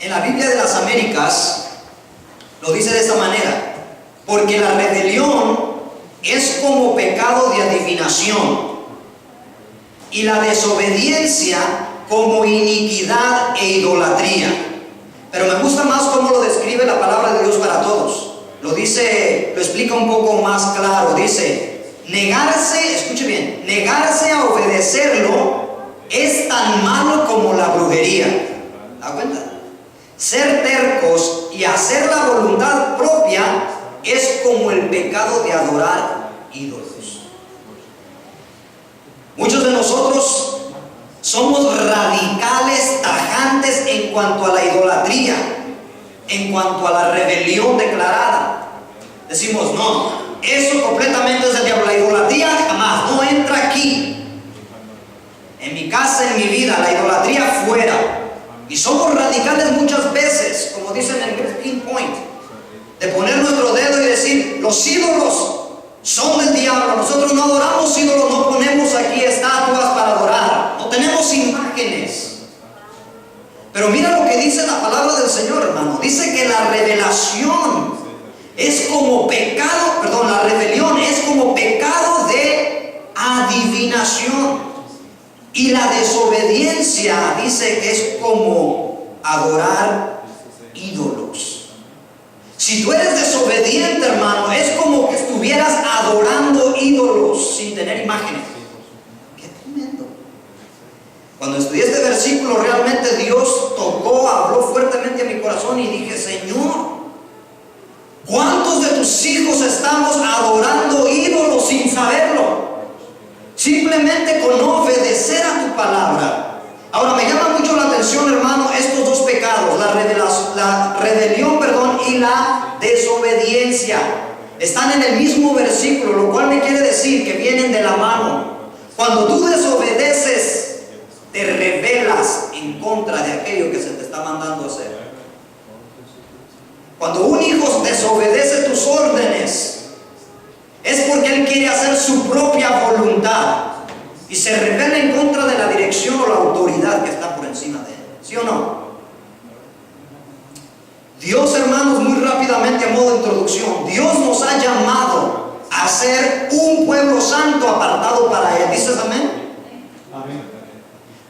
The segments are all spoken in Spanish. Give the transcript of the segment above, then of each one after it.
En la Biblia de las Américas lo dice de esta manera: porque la rebelión es como pecado de adivinación y la desobediencia como iniquidad e idolatría. Pero me gusta más cómo lo describe la palabra de Dios para todos. Lo dice, lo explica un poco más claro. Dice: negarse, escuche bien, negarse a obedecerlo es tan malo como la brujería. ¿Da cuenta? Ser tercos y hacer la voluntad propia es como el pecado de adorar ídolos. Muchos de nosotros somos radicales, tajantes en cuanto a la idolatría, en cuanto a la rebelión declarada. Decimos: no, eso completamente es del diablo. La idolatría jamás, no entra aquí. En mi casa, en mi vida, la idolatría fuera. Y somos radicales muchas veces, como dicen en el pinpoint, de poner nuestro dedo y decir: los ídolos son del diablo. Nosotros no adoramos ídolos, no ponemos aquí estatuas para adorar, no tenemos imágenes. Pero mira lo que dice la palabra del Señor, hermano. Dice que la revelación es como pecado, perdón, la rebelión es como pecado de adivinación. Y la desobediencia dice que es como adorar ídolos. Si tú eres desobediente, hermano, es como que estuvieras adorando ídolos sin tener imágenes. ¡Qué tremendo! Cuando estudié este versículo, realmente Dios tocó, habló fuertemente a mi corazón y dije: Señor, ¿cuántos de tus hijos estamos adorando ídolos sin saberlo? Simplemente con no obedecer a tu palabra. Ahora, me llama mucho la atención, hermano, estos dos pecados, la rebelión, y la desobediencia. Están en el mismo versículo, lo cual me quiere decir que vienen de la mano. Cuando tú desobedeces, te rebelas en contra de aquello que se te está mandando hacer. Cuando un hijo desobedece tus órdenes, es porque él quiere hacer su propia voluntad y se rebela en contra de la dirección o la autoridad que está por encima de él. ¿Sí o no? Dios, hermanos, muy rápidamente, a modo de introducción, Dios nos ha llamado a ser un pueblo santo apartado para Él. ¿Dices amén? Amén.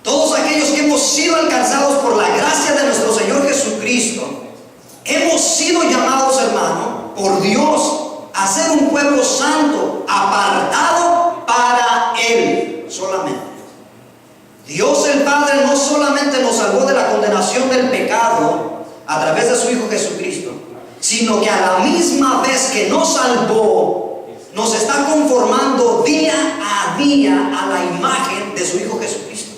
Todos aquellos que hemos sido alcanzados por la gracia de nuestro Señor Jesucristo, hemos sido llamados, hermano, por Dios a ser un pueblo santo, apartado para Él solamente. Dios el Padre no solamente nos salvó de la condenación del pecado a través de su Hijo Jesucristo, sino que a la misma vez que nos salvó, nos está conformando día a día a la imagen de su Hijo Jesucristo.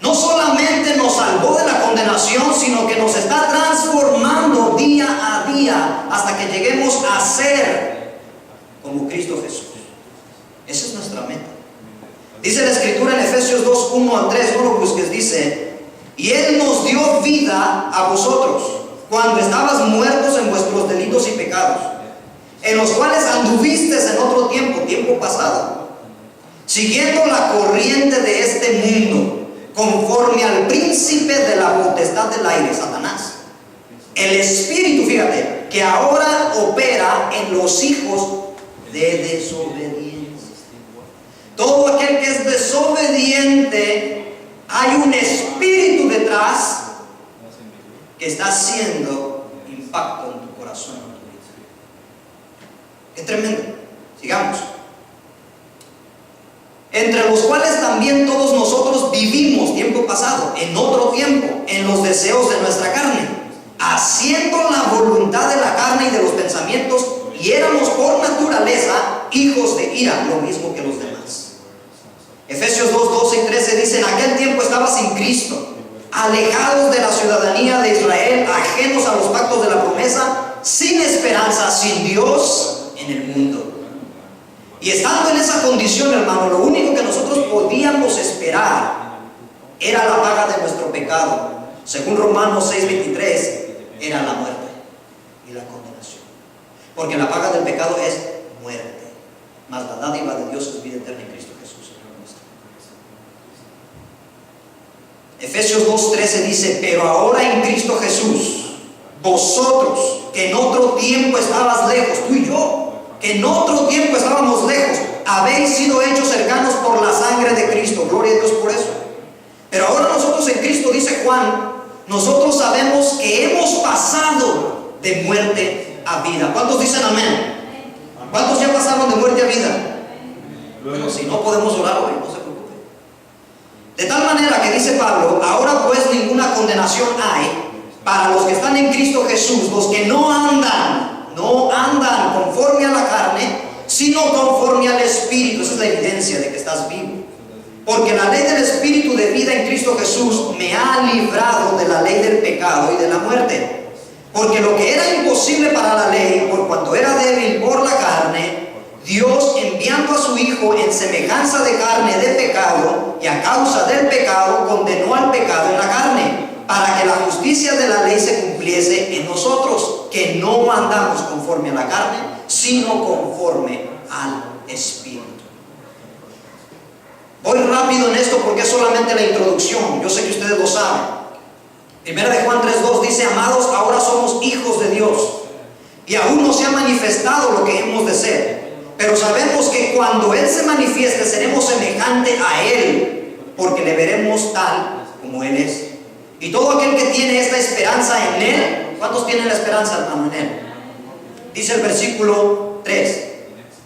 No solamente nos salvó de la condenación, sino que nos está transformando día a día hasta que lleguemos a ser como Cristo Jesús. Esa es nuestra meta. Dice la Escritura en Efesios 2, 1 al 3, no lo busques, dice: y Él nos dio vida a vosotros cuando estabas muertos en vuestros delitos y pecados, en los cuales anduvisteis en otro tiempo pasado, siguiendo la corriente de este mundo, conforme al príncipe de la potestad del aire, Satanás, el espíritu, fíjate, que ahora opera en los hijos de desobediencia. Todo aquel que es desobediente, hay un espíritu detrás que está haciendo impacto en tu corazón, en tu vida. ¡Qué tremendo! Sigamos. Entre los cuales también todos nosotros vivimos tiempo pasado, en otro tiempo, en los deseos de nuestra carne, haciendo la voluntad de la carne y de los pensamientos, y éramos por naturaleza hijos de ira, lo mismo que los demás. Efesios 2, 12 y 13 dice: en aquel tiempo estaba sin Cristo, alejados de la ciudadanía de Israel, ajenos a los pactos de la promesa, sin esperanza, sin Dios en el mundo. Y estando en esa condición, hermano, lo único que nosotros podíamos esperar era la paga de nuestro pecado. Según Romanos 6:23, era la muerte y la condenación. Porque la paga del pecado es muerte, mas la dádiva de Dios es vida eterna en Cristo Jesús, Señor nuestro. Efesios 13 dice: pero ahora en Cristo Jesús, vosotros que en otro tiempo estabas lejos, tú y yo, que en otro tiempo estábamos lejos, habéis sido hechos cercanos por la sangre de Cristo. Gloria a Dios por eso. Pero ahora nosotros en Cristo, dice Juan, nosotros sabemos que hemos pasado de muerte a vida. ¿Cuántos dicen amén? ¿Cuántos ya pasaron de muerte a vida? Pero si no podemos orar hoy, no se preocupe. De tal manera que dice Pablo: ahora pues ninguna condenación hay para los que están en Cristo Jesús, los que no andan conforme a la carne, sino conforme al Espíritu. Esa es la evidencia de que estás vivo. Porque la ley del Espíritu de vida en Cristo Jesús me ha librado de la ley del pecado y de la muerte. Porque lo que era imposible para la ley, por cuanto era débil por la carne, Dios, enviando a su Hijo en semejanza de carne de pecado, y a causa del pecado condenó al pecado en la carne, para que la justicia de la ley se cumpliese en nosotros, que no andamos conforme a la carne, sino conforme al Espíritu. Voy rápido en esto porque es solamente la introducción. Yo sé que ustedes lo saben. Primera de Juan 3:2 dice: amados, ahora somos hijos de Dios, y aún no se ha manifestado lo que hemos de ser. Pero sabemos que cuando Él se manifieste, seremos semejantes a Él, porque le veremos tal como Él es. Y todo aquel que tiene esta esperanza en Él, ¿cuántos tienen la esperanza, hermano, en Él? Dice el versículo 3: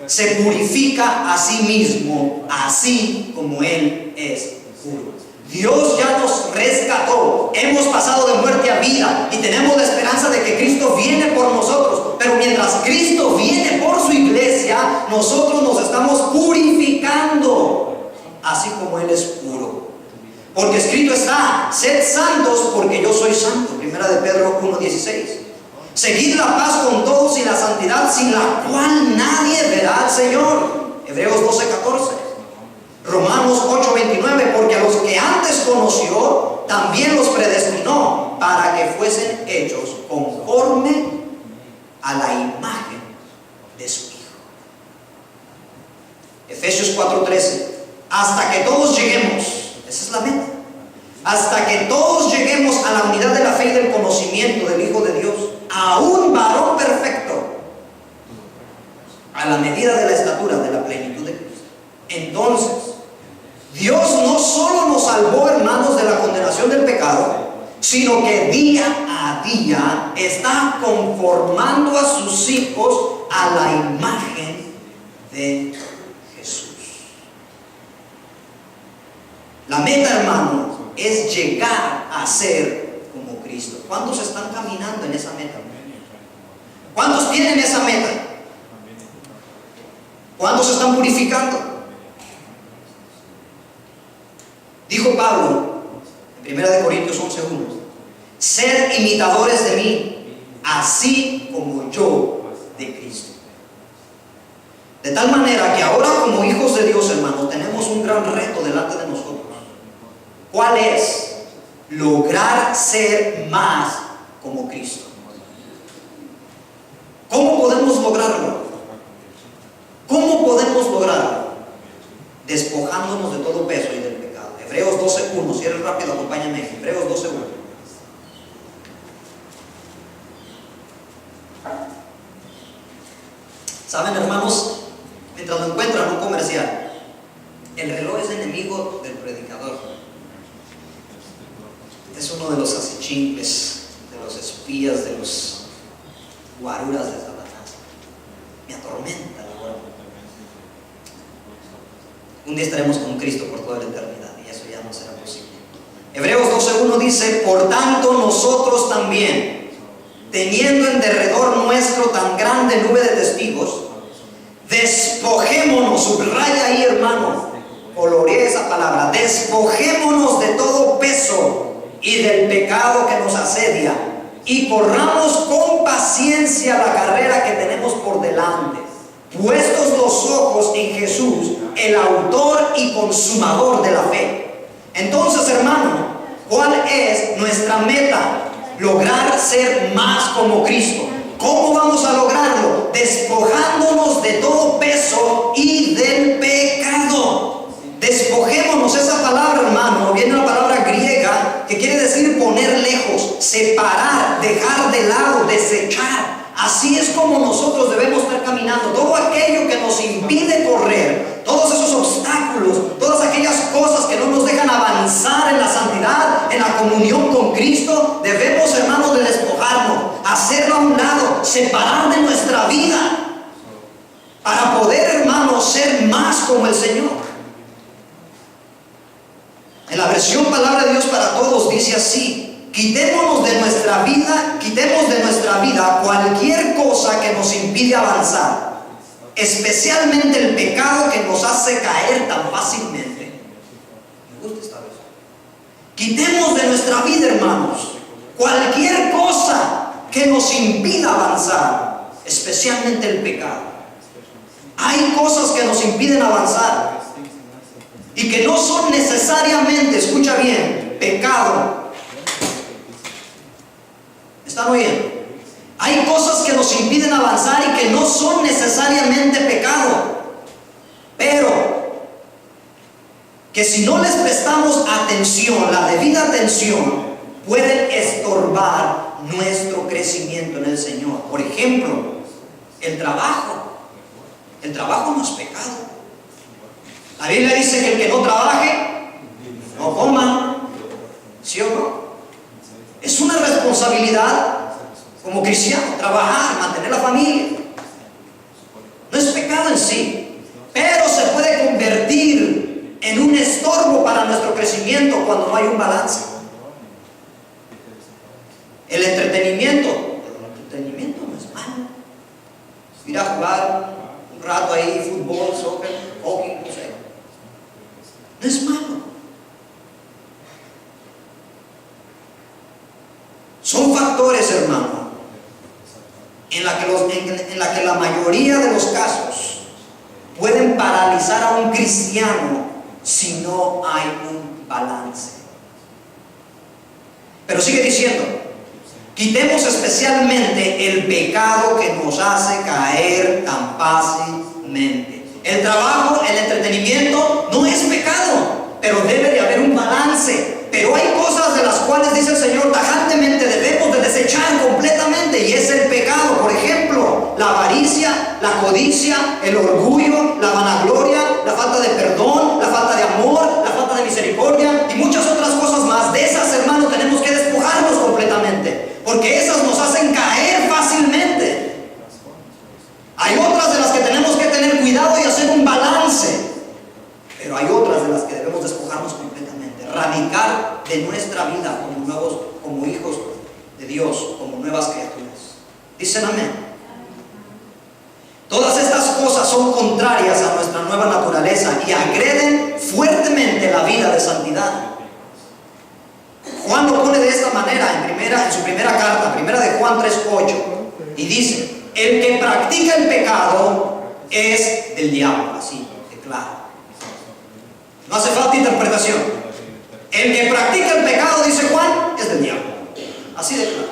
se purifica a sí mismo, así como Él es puro. Dios ya nos rescató, hemos pasado de muerte a vida y tenemos la esperanza de que Cristo viene por nosotros. Pero mientras Cristo viene por su iglesia, nosotros nos estamos purificando, así como Él es puro. Porque escrito está: sed santos porque yo soy santo. Primera de Pedro 1:16. Seguid la paz con todos y la santidad, sin la cual nadie verá al Señor. Hebreos 12:14. Romanos 8:29. Porque a los que antes conoció, también los predestinó para que fuesen hechos conforme a la imagen de su Hijo. Efesios 4:13. Hasta que todos lleguemos, esa es la meta, hasta que todos lleguemos a la unidad de la fe y del conocimiento del Hijo de Dios, a un varón perfecto, a la medida de la estatura de la plenitud de Cristo. Entonces, Dios no solo nos salvó, hermanos, de la condenación del pecado, sino que día a día está conformando a sus hijos a la imagen de Jesús. La meta, hermano, es llegar a ser como Cristo. ¿Cuántos están caminando en esa meta? ¿Cuántos tienen esa meta? ¿Cuántos se están purificando? Dijo Pablo en 1 Corintios 11:1: sed imitadores de mí, así como yo de Cristo. De tal manera que ahora, como hijos de Dios, hermanos, tenemos un gran reto delante de nosotros. ¿Cuál es? Lograr ser más como Cristo. ¿Cómo podemos lograrlo? ¿Cómo podemos lograrlo? Despojándonos de todo peso y del pecado. Hebreos 12:1. Cierren rápido, acompáñame. Hebreos 12:1. ¿Saben, hermanos? Mientras lo encuentran, un comercial. El reloj es enemigo del predicador. Es uno de los achichincles, de los espías, de los guaruras de Satanás. Me atormenta la hora. Un día estaremos con Cristo por toda la eternidad y eso ya no será posible. Hebreos 12:1 dice: por tanto nosotros también, teniendo en derredor nuestro tan grande nube de testigos, despojémonos, subraya ahí, hermano, colorea esa palabra, despojémonos de todo peso y del pecado que nos asedia, y corramos con paciencia la carrera que tenemos por delante, puestos los ojos en Jesús, el autor y consumador de la fe. Entonces, hermano, ¿cuál es nuestra meta? Lograr ser más como Cristo. ¿Cómo vamos a lograrlo? Despojándonos de todo peso y del pecado. Despojémonos. Esa palabra, hermano, viene una palabra griega que quiere decir separar, dejar de lado, desechar. Así es como nosotros debemos estar caminando. Todo aquello que nos impide correr, todos esos obstáculos, todas aquellas cosas que no nos dejan avanzar en la santidad, en la comunión con Cristo, debemos, hermanos, de despojarnos, hacerlo a un lado, separar de nuestra vida, para poder, hermanos, ser más como el Señor. En la versión Palabra de Dios para Todos dice así: quitemos de nuestra vida cualquier cosa que nos impide avanzar, especialmente el pecado que nos hace caer tan fácilmente. Me gusta esta vez. Quitemos de nuestra vida, hermanos, cualquier cosa que nos impida avanzar, especialmente el pecado. Hay cosas que nos impiden avanzar y que no son necesariamente, escucha bien, pecado. ¿Están oyendo? Hay cosas que nos impiden avanzar y que no son necesariamente pecado, pero que si no les prestamos atención, la debida atención, pueden estorbar nuestro crecimiento en el Señor. Por ejemplo, el trabajo. El trabajo no es pecado. La Biblia dice que el que no trabaje, no coma. ¿Sí o no? Es una responsabilidad como cristiano, trabajar, mantener la familia. No es pecado en sí, pero se puede convertir en un estorbo para nuestro crecimiento cuando no hay un balance. El entretenimiento no es malo. Ir a jugar un rato ahí, fútbol, soccer, hockey, no sé. No es malo. Son factores, hermano, en la que la mayoría de los casos pueden paralizar a un cristiano si no hay un balance. Pero sigue diciendo: quitemos especialmente el pecado que nos hace caer tan fácilmente. El trabajo, el entretenimiento no es pecado, pero debe de haber un balance. Pero hay cosas de las cuales dice el Señor tajantemente debemos de desechar completamente, y es el pecado. Por ejemplo, la avaricia, la codicia, el orgullo, la vanagloria, la falta de perdón, la falta de amor, la falta de misericordia y muchas otras cosas más. De esas, hermanos, tenemos que despojarnos completamente, porque esas nos hacen caer fácilmente. Hay otras de las que tenemos que tener cuidado y hacer un balance, pero hay otras de las que debemos despojarnos completamente, radicar de nuestra vida como hijos de Dios, como nuevas criaturas. Dicen amén. Todas estas cosas son contrarias a nuestra nueva naturaleza y agreden fuertemente la vida de santidad. Juan lo pone de esta manera en su primera carta, primera de Juan 3:8, y dice: el que practica el pecado es del diablo. Así de claro, no hace falta interpretación. El que practica el pecado, dice Juan, es del diablo. Así de claro.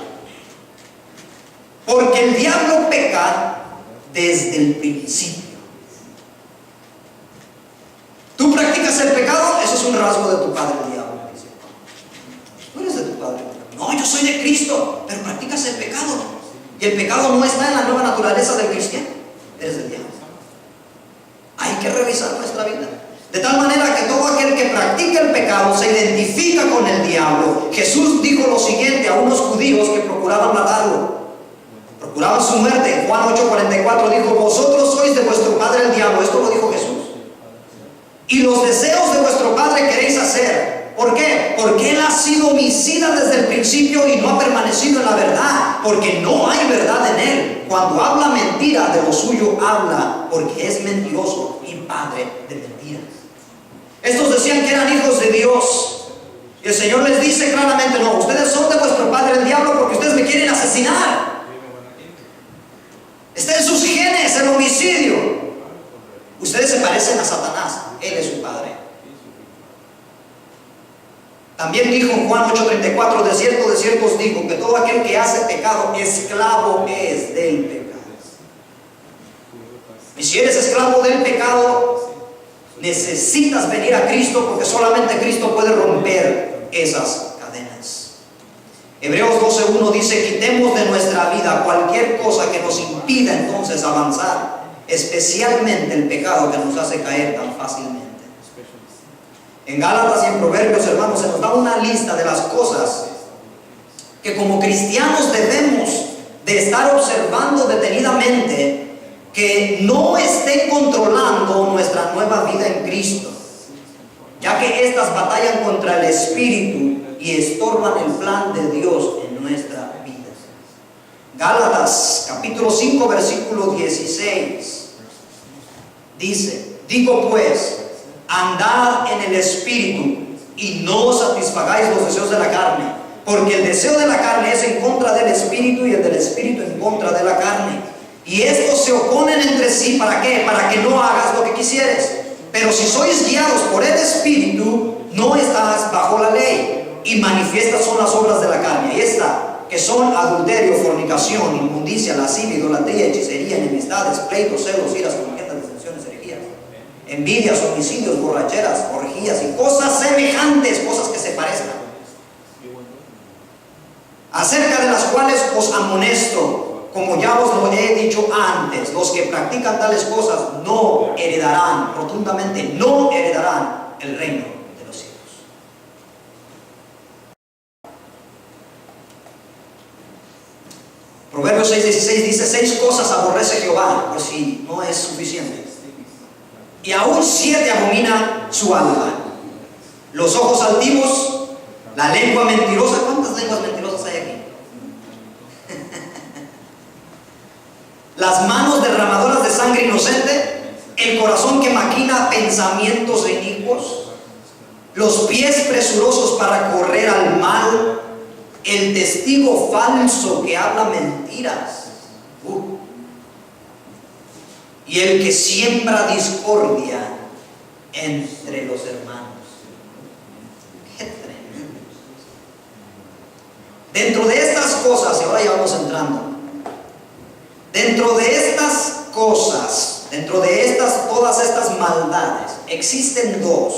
Porque el diablo peca desde el principio. Tú practicas el pecado, ese es un rasgo de tu padre el diablo. Tú eres de tu padre. No, yo soy de Cristo, pero practicas el pecado. Y el pecado no está en la nueva naturaleza del cristiano. Eres del diablo. Hay que revisar nuestra vida. De tal manera que todo aquel que practica el pecado se identifica con el diablo. Jesús dijo lo siguiente a unos judíos que procuraban matarlo, procuraban su muerte. En Juan 8:44 dijo: vosotros sois de vuestro padre el diablo. Esto lo dijo Jesús. Y los deseos de vuestro padre queréis hacer. ¿Por qué? Porque él ha sido homicida desde el principio y no ha permanecido en la verdad, porque no hay verdad en él. Cuando habla mentira, de lo suyo habla, porque es mentiroso y padre de mentiras. Estos decían que eran hijos de Dios, y el Señor les dice claramente: no, ustedes son de vuestro padre el diablo, porque ustedes me quieren asesinar. Está en sus genes el homicidio. Ustedes se parecen a Satanás, él es su padre. También dijo en Juan 8:34: de cierto os digo que todo aquel que hace pecado, esclavo es del pecado. Y si eres esclavo del pecado, necesitas venir a Cristo, porque solamente Cristo puede romper esas cadenas. Hebreos 12:1 dice: quitemos de nuestra vida cualquier cosa que nos impida entonces avanzar, especialmente el pecado que nos hace caer tan fácilmente. En Gálatas y en Proverbios, hermanos, se nos da una lista de las cosas que como cristianos debemos de estar observando detenidamente, que no estén controlando nuestra nueva vida en Cristo, ya que estas batallan contra el espíritu y estorban el plan de Dios en nuestra vida. Gálatas capítulo 5 versículo 16 dice: digo pues, andad en el espíritu y no satisfagáis los deseos de la carne, porque el deseo de la carne es en contra del espíritu y el del espíritu en contra de la carne, y estos se oponen entre sí. ¿Para qué? Para que no hagas lo que quisieres. Pero si sois guiados por el espíritu, no estás bajo la ley. Y manifiestas son las obras de la carne, y esta, que son adulterio, fornicación, inmundicia, lascivia, idolatría, hechicería, enemistades, pleitos, celos, iras, contiendas, disensiones, herejías, envidias, homicidios, borracheras, orgías y cosas semejantes, cosas que se parezcan, acerca de las cuales os amonesto, como ya os lo he dicho antes: los que practican tales cosas no heredarán, rotundamente no heredarán, el reino de los cielos. Proverbios 6:16 dice: 6 cosas aborrece Jehová, por si no es suficiente, y aún 7 abomina su alma: los ojos altivos, la lengua mentirosa. ¿Cuántas lenguas mentirosas hay aquí? Las manos derramadoras de sangre inocente, el corazón que maquina pensamientos inicuos, los pies presurosos para correr al mal, el testigo falso que habla mentiras, y el que siembra discordia entre los hermanos. ¡Qué tremendo! Dentro de estas cosas, y ahora ya vamos entrando, dentro de estas cosas, dentro de todas estas maldades, existen 2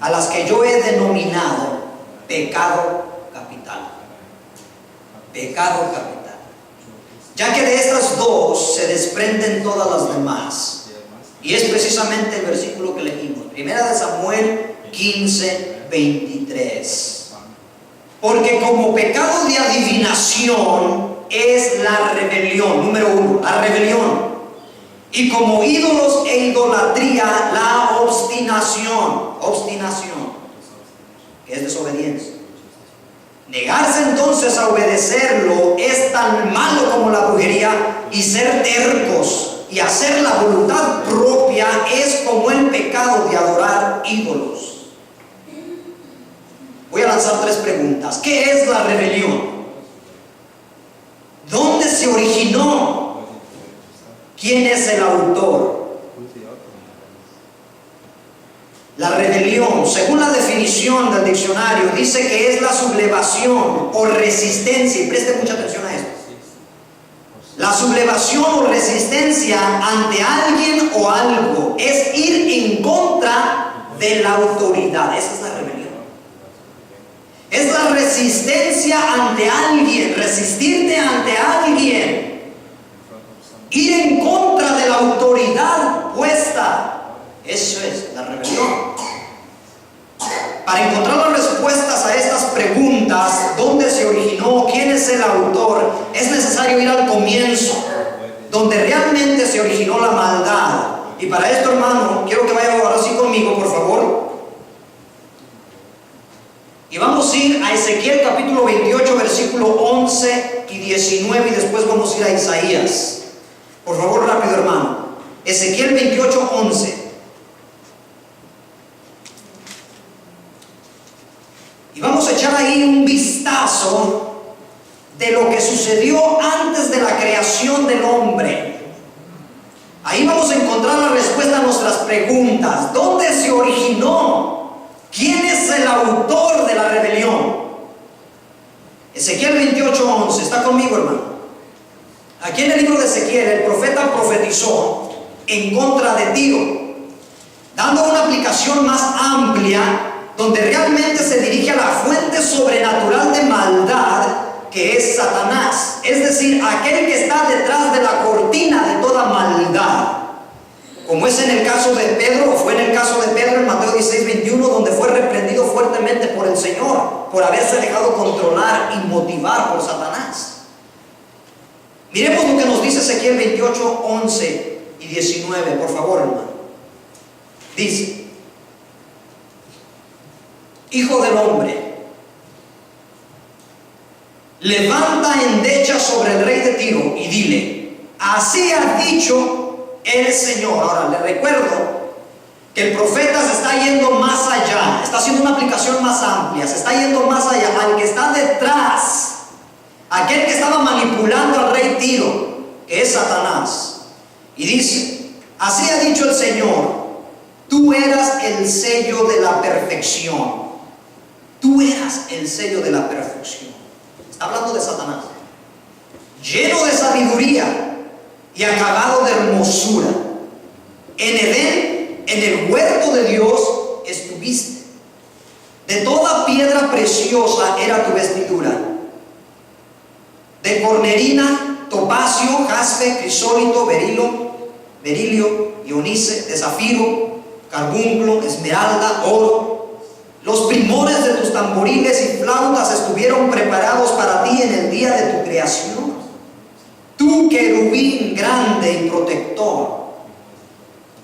a las que yo he denominado pecado capital. Pecado capital. Ya que de estas 2 se desprenden todas las demás. Y es precisamente el versículo que leímos, 1 Samuel 15:23. Porque como pecado de adivinación es la rebelión, número 1, la rebelión. Y como ídolos e idolatría, la obstinación, que es desobediencia. Negarse entonces a obedecerlo es tan malo como la brujería, y ser tercos y hacer la voluntad propia es como el pecado de adorar ídolos. Voy a lanzar 3 preguntas. ¿Qué es la rebelión? ¿Dónde se originó? ¿Quién es el autor? La rebelión, según la definición del diccionario, dice que es la sublevación o resistencia, y preste mucha atención a esto. La sublevación o resistencia ante alguien o algo es ir en contra de la autoridad. Esa es la rebelión. Es la resistencia ante alguien, resistirte ante alguien, ir en contra de la autoridad puesta. Eso es la rebelión. Para encontrar las respuestas a estas preguntas, ¿dónde se originó? ¿Quién es el autor? Es necesario ir al comienzo, donde realmente se originó la maldad. Y para esto, hermano, quiero que vaya ahora sí conmigo, por favor. Y vamos a ir a Ezequiel capítulo 28, versículo 11 y 19, y después vamos a ir a Isaías. Por favor, rápido, hermano. Ezequiel 28, 11. Y vamos a echar ahí un vistazo de lo que sucedió antes de la creación del hombre. Ahí vamos a encontrar la respuesta a nuestras preguntas. ¿Dónde se originó? ¿Quién es el autor de la rebelión? Ezequiel 28, 11. ¿Está conmigo, hermano? Aquí en el libro de Ezequiel, el profeta profetizó en contra de Tiro, dando una aplicación más amplia donde realmente se dirige a la fuente sobrenatural de maldad, que es Satanás, es decir, aquel que está detrás de la cortina de toda maldad, como es en el caso de Pedro, o fue en el caso de Pedro en Mateo 16:21, donde fue reprendido fuertemente por el Señor por haberse dejado controlar y motivar por Satanás. Miremos lo que nos dice Ezequiel 28, 11 y 19, por favor, hermano. Dice: Hijo del hombre, levanta endecha sobre el rey de Tiro y dile: así ha dicho el Señor. Ahora, le recuerdo que el profeta se está yendo más allá, está haciendo una aplicación más amplia, se está yendo más allá, al que está detrás, aquel que estaba manipulando al rey Tiro, que es Satanás. Y dice: así ha dicho el Señor, tú eras el sello de la perfección. Tú eras el sello de la perfección. Está hablando de Satanás, lleno de sabiduría y acabado de hermosura. En Edén, en el huerto de Dios, estuviste. De toda piedra preciosa era tu vestidura, de cornerina, topacio, jaspe, crisólito, berilio, ionice, de zafiro, carbunclo, esmeralda, oro. Los primores de tus tamboriles y flautas estuvieron preparados para ti en el día de tu creación. Tú, querubín grande y protector.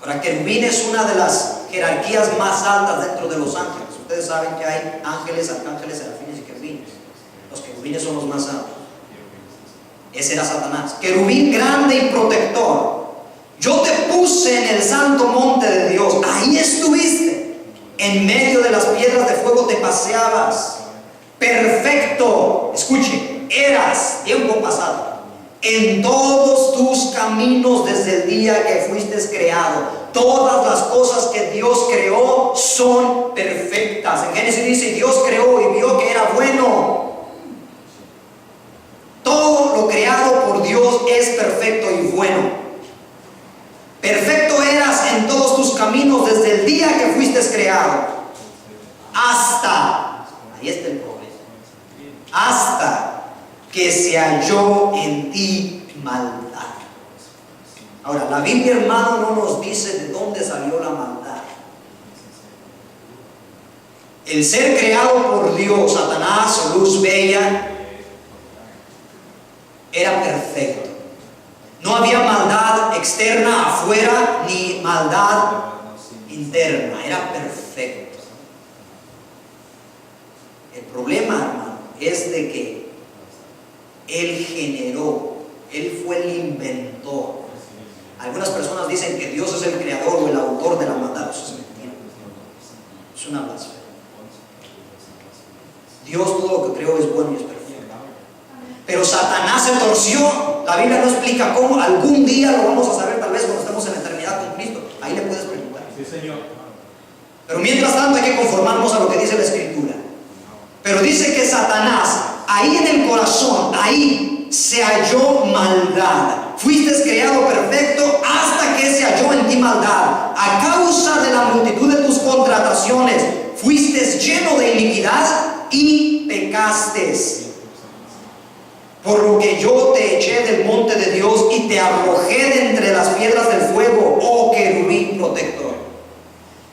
Ahora, querubín es una de las jerarquías más altas dentro de los ángeles. Ustedes saben que hay ángeles, arcángeles, serafines y querubines. Los querubines son los más altos. Ese era Satanás. Querubín grande y protector. Yo te puse en el santo monte de Dios. Ahí estuviste. En medio de las piedras de fuego te paseabas. Perfecto. Escuche, eras, tiempo pasado, en todos tus caminos desde el día que fuiste creado. Todas las cosas que Dios creó son perfectas. En Génesis dice: Dios creó y vio que era bueno. Todo lo creado por Dios es perfecto y bueno. Perfecto eras en todos tus caminos desde el día que fuiste creado, hasta, ahí está el problema, hasta que se halló en ti maldad. Ahora, la Biblia, hermano, no nos dice de dónde salió la maldad. El ser creado por Dios, Satanás o luz bella, era perfecto. No había maldad externa afuera, ni maldad interna. Era perfecto. El problema, hermano, es de que Él generó, Él fue el inventor. Algunas personas dicen que Dios es el creador o el autor de la maldad. Eso es mentira. Es una blasfemia. Dios todo lo que creó es bueno y es perfecto. Pero Satanás se torció. La Biblia no explica cómo. Algún día lo vamos a saber, tal vez cuando estemos en la eternidad con Cristo. Ahí le puedes preguntar. Sí, Señor. Pero mientras tanto hay que conformarnos a lo que dice la Escritura. Pero dice que Satanás, ahí en el corazón, ahí se halló maldad. Fuiste creado perfecto hasta que se halló en ti maldad. A causa de la multitud de tus contrataciones, fuiste lleno de iniquidad y pecaste. Por lo que yo te eché del monte de Dios y te arrojé de entre las piedras del fuego, oh querubín protector.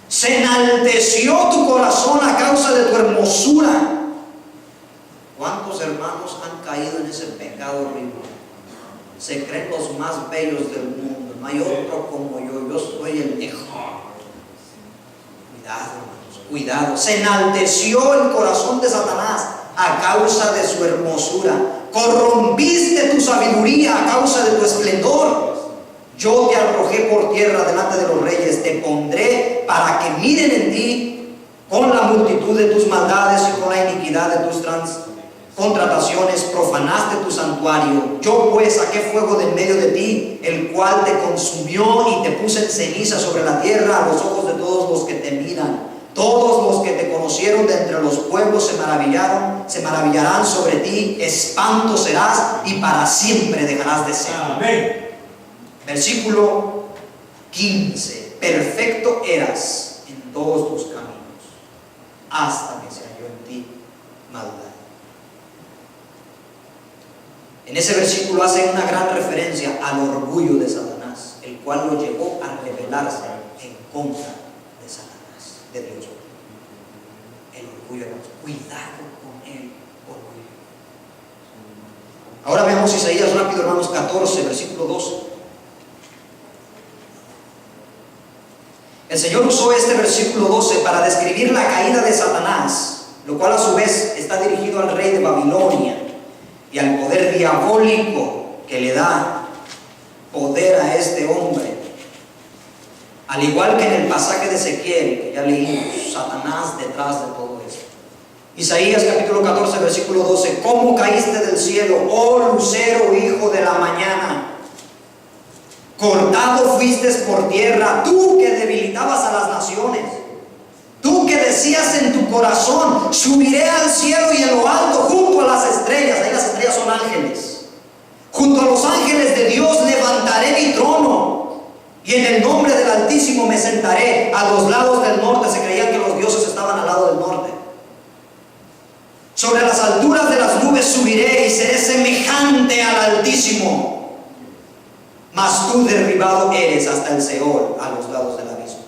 Se enalteció tu corazón a causa de tu hermosura. ¿Cuántos hermanos han caído en ese pecado horrible? Se creen los más bellos del mundo. No hay otro como yo soy el mejor. Cuidado, hermanos, cuidado. Se enalteció el corazón de Satanás a causa de su hermosura. Corrompiste tu sabiduría a causa de tu esplendor. Yo te arrojé por tierra delante de los reyes. Te pondré para que miren en ti con la multitud de tus maldades y con la iniquidad de tus contrataciones. Profanaste tu santuario. Yo pues saqué fuego de en medio de ti, el cual te consumió, y te puse en ceniza sobre la tierra a los ojos de todos los que te miran. Todos los que te conocieron de entre los pueblos se maravillarán sobre ti. Espanto serás y para siempre dejarás de ser. Amén. Versículo 15. Perfecto eras en todos tus caminos hasta que se halló en ti maldad. En ese versículo hace una gran referencia al orgullo de Satanás, el cual lo llevó a rebelarse en contra de Satanás, de Dios. El orgullo, cuidado con el orgullo. Ahora veamos Isaías rápido, hermanos, 14, versículo 12. El Señor usó este versículo 12 para describir la caída de Satanás, lo cual a su vez está dirigido al rey de Babilonia y al poder diabólico que le da poder a este hombre. Al igual que en el pasaje de Ezequiel, que ya leímos, Satanás detrás de todo esto. Isaías capítulo 14, versículo 12. ¿Cómo caíste del cielo, oh lucero, hijo de la mañana? Cortado fuiste por tierra, tú que debilitabas a las naciones. Tú que decías en tu corazón, subiré al cielo y en lo alto, junto a las estrellas. Ahí las estrellas son ángeles. Junto a los ángeles de Dios levantaré mi trono, y en el nombre del Altísimo me sentaré a los lados del norte. Se creían que los dioses estaban al lado del norte. Sobre las alturas de las nubes subiré y seré semejante al Altísimo. Mas tú derribado eres hasta el Seol, a los lados del abismo.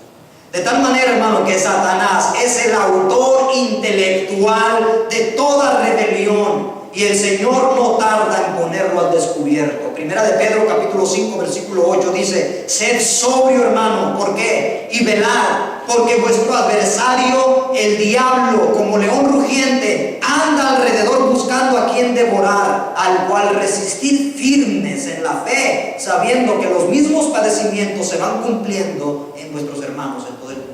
De tal manera, hermano, que Satanás es el autor intelectual de toda rebelión, y el Señor no tarda en ponerlo al descubierto. Primera de Pedro capítulo 5 versículo 8 dice: sed sobrio, hermano. ¿Por qué? Y velad, porque vuestro adversario, el diablo, como león rugiente, anda alrededor buscando a quien devorar, al cual resistir firmes en la fe, sabiendo que los mismos padecimientos se van cumpliendo en vuestros hermanos en todo el mundo.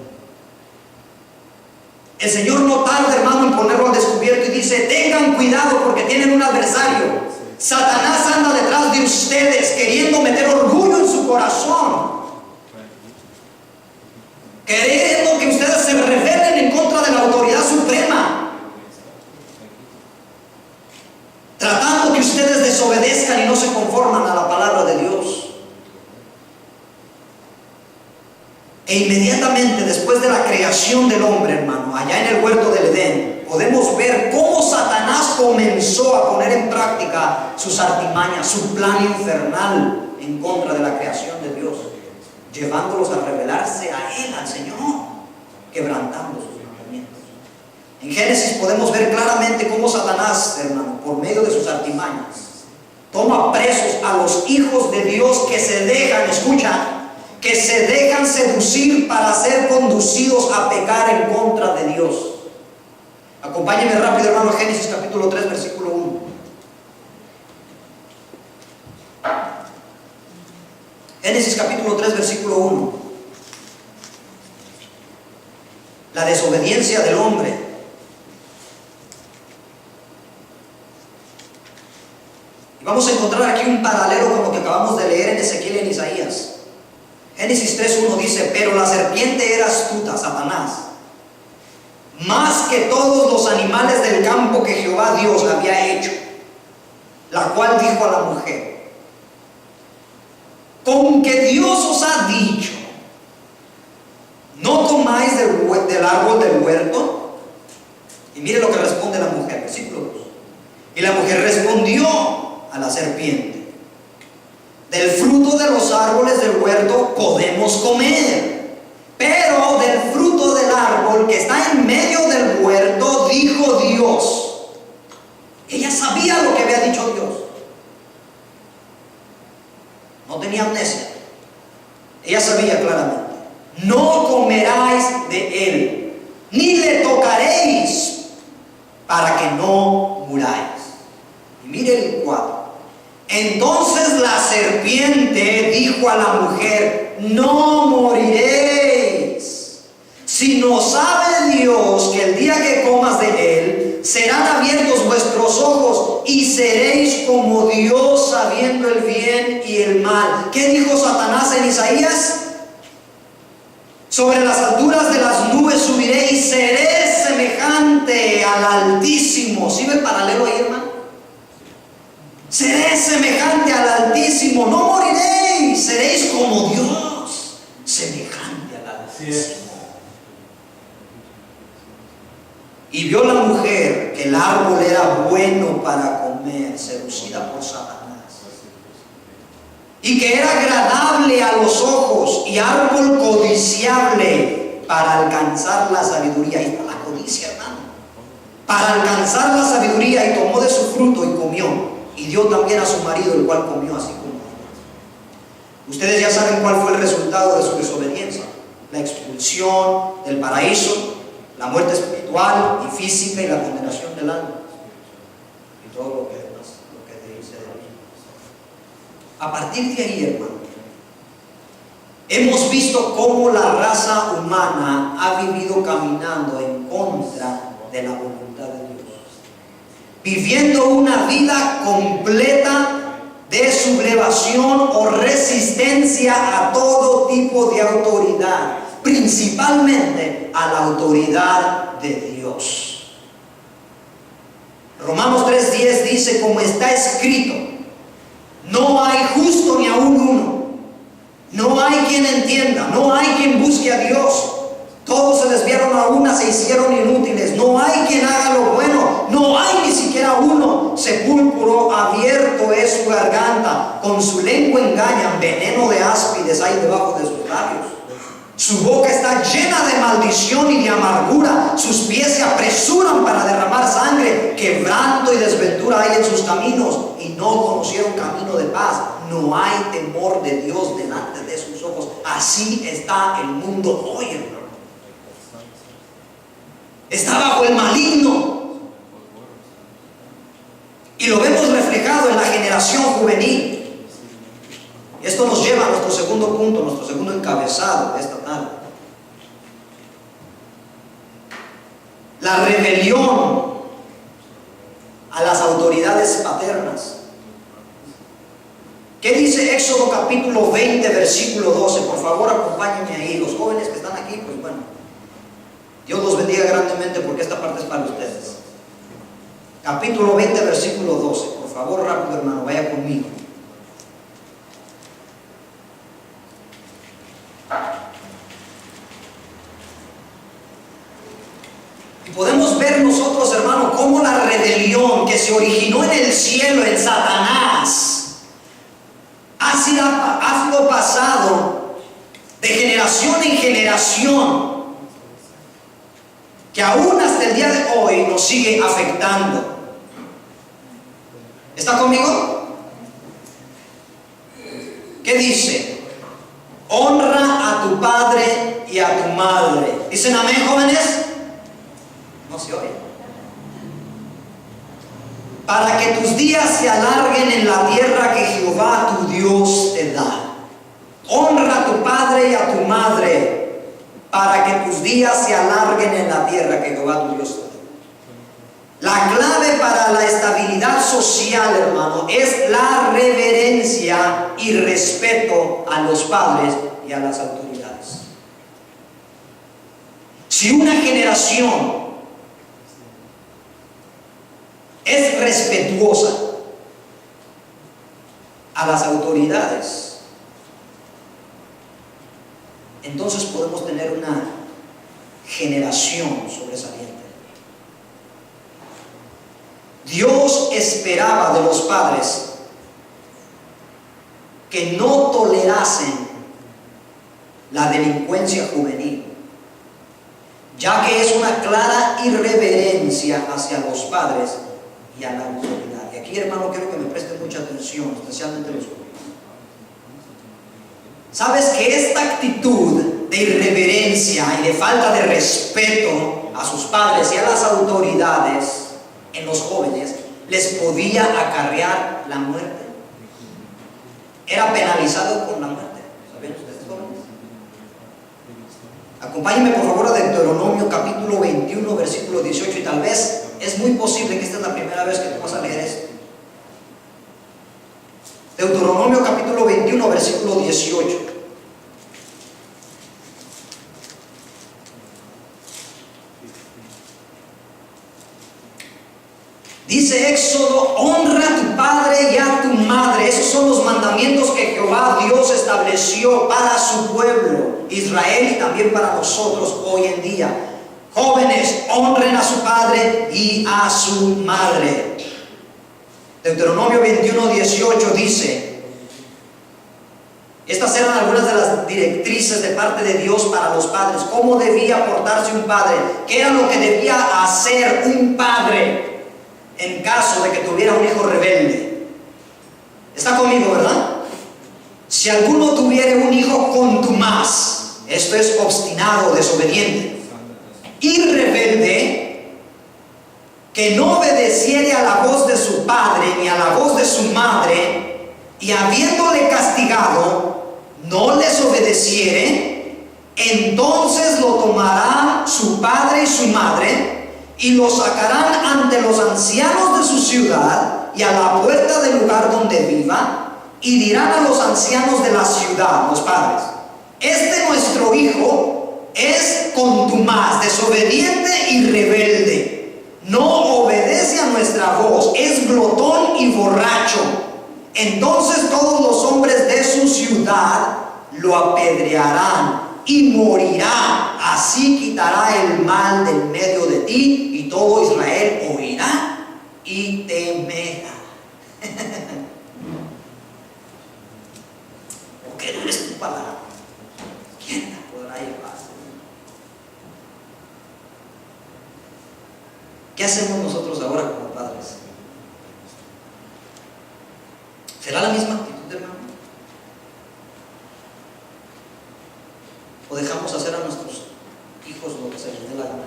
El Señor no tarda, hermano, en ponerlo al descubierto y dice: tengan cuidado porque tienen un adversario. Satanás anda detrás de ustedes queriendo meter orgullo en su corazón, queriendo que ustedes se rebelen en contra de la autoridad suprema, tratando que ustedes desobedezcan y no se conforman a la palabra de Dios. E inmediatamente después de la creación del hombre, hermano, allá en el huerto del Edén, podemos ver cómo Satanás comenzó a poner en práctica sus artimañas, su plan infernal en contra de la creación de Dios, llevándolos a rebelarse a Él, al Señor, quebrantando sus mandamientos. En Génesis podemos ver claramente cómo Satanás, hermano, por medio de sus artimañas, toma presos a los hijos de Dios que se dejan, escucha, que se dejan seducir para ser conducidos a pecar en contra de Dios. Acompáñenme rápido, hermano, a Génesis capítulo 3, versículo 1. Génesis capítulo 3, versículo 1. La desobediencia del hombre. Y vamos a encontrar aquí un paralelo con lo que acabamos de leer en Ezequiel y en Isaías. Génesis 3:1 dice: pero la serpiente era astuta, Satanás, más que todos los animales del campo que Jehová Dios había hecho, la cual dijo a la mujer: con que Dios os ha dicho, no comáis del árbol del huerto. Y mire lo que responde la mujer, versículo 2. Y la mujer respondió a la serpiente: del fruto de los árboles del huerto podemos comer, pero del fruto del árbol que está en medio del huerto, dijo Dios. Ella sabía lo que había dicho Dios. No tenía amnesia. Ella sabía claramente: no comeráis de él, ni le tocaréis, para que no muráis. Y mire el 4. Entonces la serpiente dijo a la mujer: no moriréis, sino sabe Dios que el día que comas de él serán abiertos vuestros ojos y seréis como Dios, sabiendo el bien y el mal. ¿Qué dijo Satanás en Isaías? Sobre las alturas de las nubes subiré y seré semejante al Altísimo. ¿Sí ve el paralelo ahí, hermano? Seré semejante al Altísimo, no moriréis, seréis como Dios, semejante al Altísimo. Y vio la mujer que el árbol era bueno para comer, seducida por Satanás, y que era agradable a los ojos y árbol codiciable para alcanzar la sabiduría. Ahí está la codicia, hermano. Para alcanzar la sabiduría, y tomó de su fruto y comió, y dio también a su marido, el cual comió así como ella. Ustedes ya saben cuál fue el resultado de su desobediencia: la expulsión del paraíso, la muerte espiritual y física, y la condenación del alma, y todo lo que dice de él. A partir de ahí, hermano, hemos visto cómo la raza humana ha vivido caminando en contra de la voluntad de Dios, viviendo una vida completa de sublevación o resistencia a todo tipo de autoridad, principalmente a la autoridad de Dios. Romanos 3:10 dice, como está escrito, no hay justo ni aún uno, no hay quien entienda, no hay quien busque a Dios. Todos se desviaron a una, se hicieron inútiles. No hay quien haga lo bueno, no hay ni siquiera uno. Sepulcro abierto es su garganta, con su lengua engañan, veneno de áspides hay debajo de sus labios. Su boca está llena de maldición y de amargura, sus pies se apresuran para derramar sangre, quebranto y desventura hay en sus caminos, y no conocieron camino de paz. No hay temor de Dios delante de sus ojos. Así está el mundo hoy, hermano. Está bajo el maligno, y lo vemos reflejado en la generación juvenil. Y esto nos lleva a nuestro segundo punto, nuestro segundo encabezado de esta tarde: la rebelión a las autoridades paternas. ¿Qué dice Éxodo capítulo 20, versículo 12? Por favor, acompáñenme ahí. Los jóvenes que están aquí, pues bueno, Dios los bendiga grandemente, porque esta parte es para ustedes. Capítulo 20, versículo 12. Por favor, rápido, hermano, vaya conmigo. Y podemos ver nosotros, hermano, cómo la rebelión que se originó en el cielo, en Satanás, ha sido pasado de generación en generación, que aún hasta el día de hoy nos sigue afectando. ¿Está conmigo? ¿Qué dice? Honra a tu padre y a tu madre. ¿Dicen amén, jóvenes? No se oye. Para que tus días se alarguen en la tierra que Jehová tu Dios te da. Honra a tu padre y a tu madre, para que tus días se alarguen en la tierra que Jehová tu Dios te da. La clave para la estabilidad social, hermano, es la reverencia y respeto a los padres y a las autoridades. Si una generación es respetuosa a las autoridades, entonces podemos tener una generación sobresaliente. Dios esperaba de los padres que no tolerasen la delincuencia juvenil, ya que es una clara irreverencia hacia los padres y a la autoridad. Y aquí, hermano, quiero que me presten mucha atención, especialmente los jóvenes. ¿Sabes que esta actitud de irreverencia y de falta de respeto a sus padres y a las autoridades en los jóvenes les podía acarrear la muerte? Era penalizado con la muerte. ¿Sabían ustedes, jóvenes? Acompáñenme por favor a Deuteronomio capítulo 21, versículo 18, y tal vez es muy posible que esta es la primera vez que tú vas a leer esto. Deuteronomio capítulo 21, versículo 18. Dice Éxodo: honra a tu padre y a tu madre. Esos son los mandamientos que Jehová Dios estableció para su pueblo Israel y también para nosotros hoy en día. Jóvenes, honren a su padre y a su madre. Deuteronomio 21:18 dice, estas eran algunas de las directrices de parte de Dios para los padres. ¿Cómo debía portarse un padre? ¿Qué era lo que debía hacer un padre en caso de que tuviera un hijo rebelde? ¿Está conmigo, verdad? Si alguno tuviera un hijo contumaz, esto es obstinado, desobediente y rebelde, que no obedeciere a la voz de su padre ni a la voz de su madre, y habiéndole castigado, no les obedeciere, entonces lo tomarán su padre y su madre, y lo sacarán ante los ancianos de su ciudad y a la puerta del lugar donde viva, y dirán a los ancianos de la ciudad, los padres: este nuestro hijo es contumaz, desobediente y rebelde, no obedece a nuestra voz, es glotón y borracho. Entonces todos los hombres de su ciudad lo apedrearán y morirá. Así quitará el mal del medio de ti, y todo Israel oirá y temerá. Porque no eres tu palabra, ¿quién la podrá llevar? ¿Qué hacemos nosotros ahora como padres? ¿Será la misma actitud, hermano? ¿O dejamos hacer a nuestros hijos lo que se les dé la gana?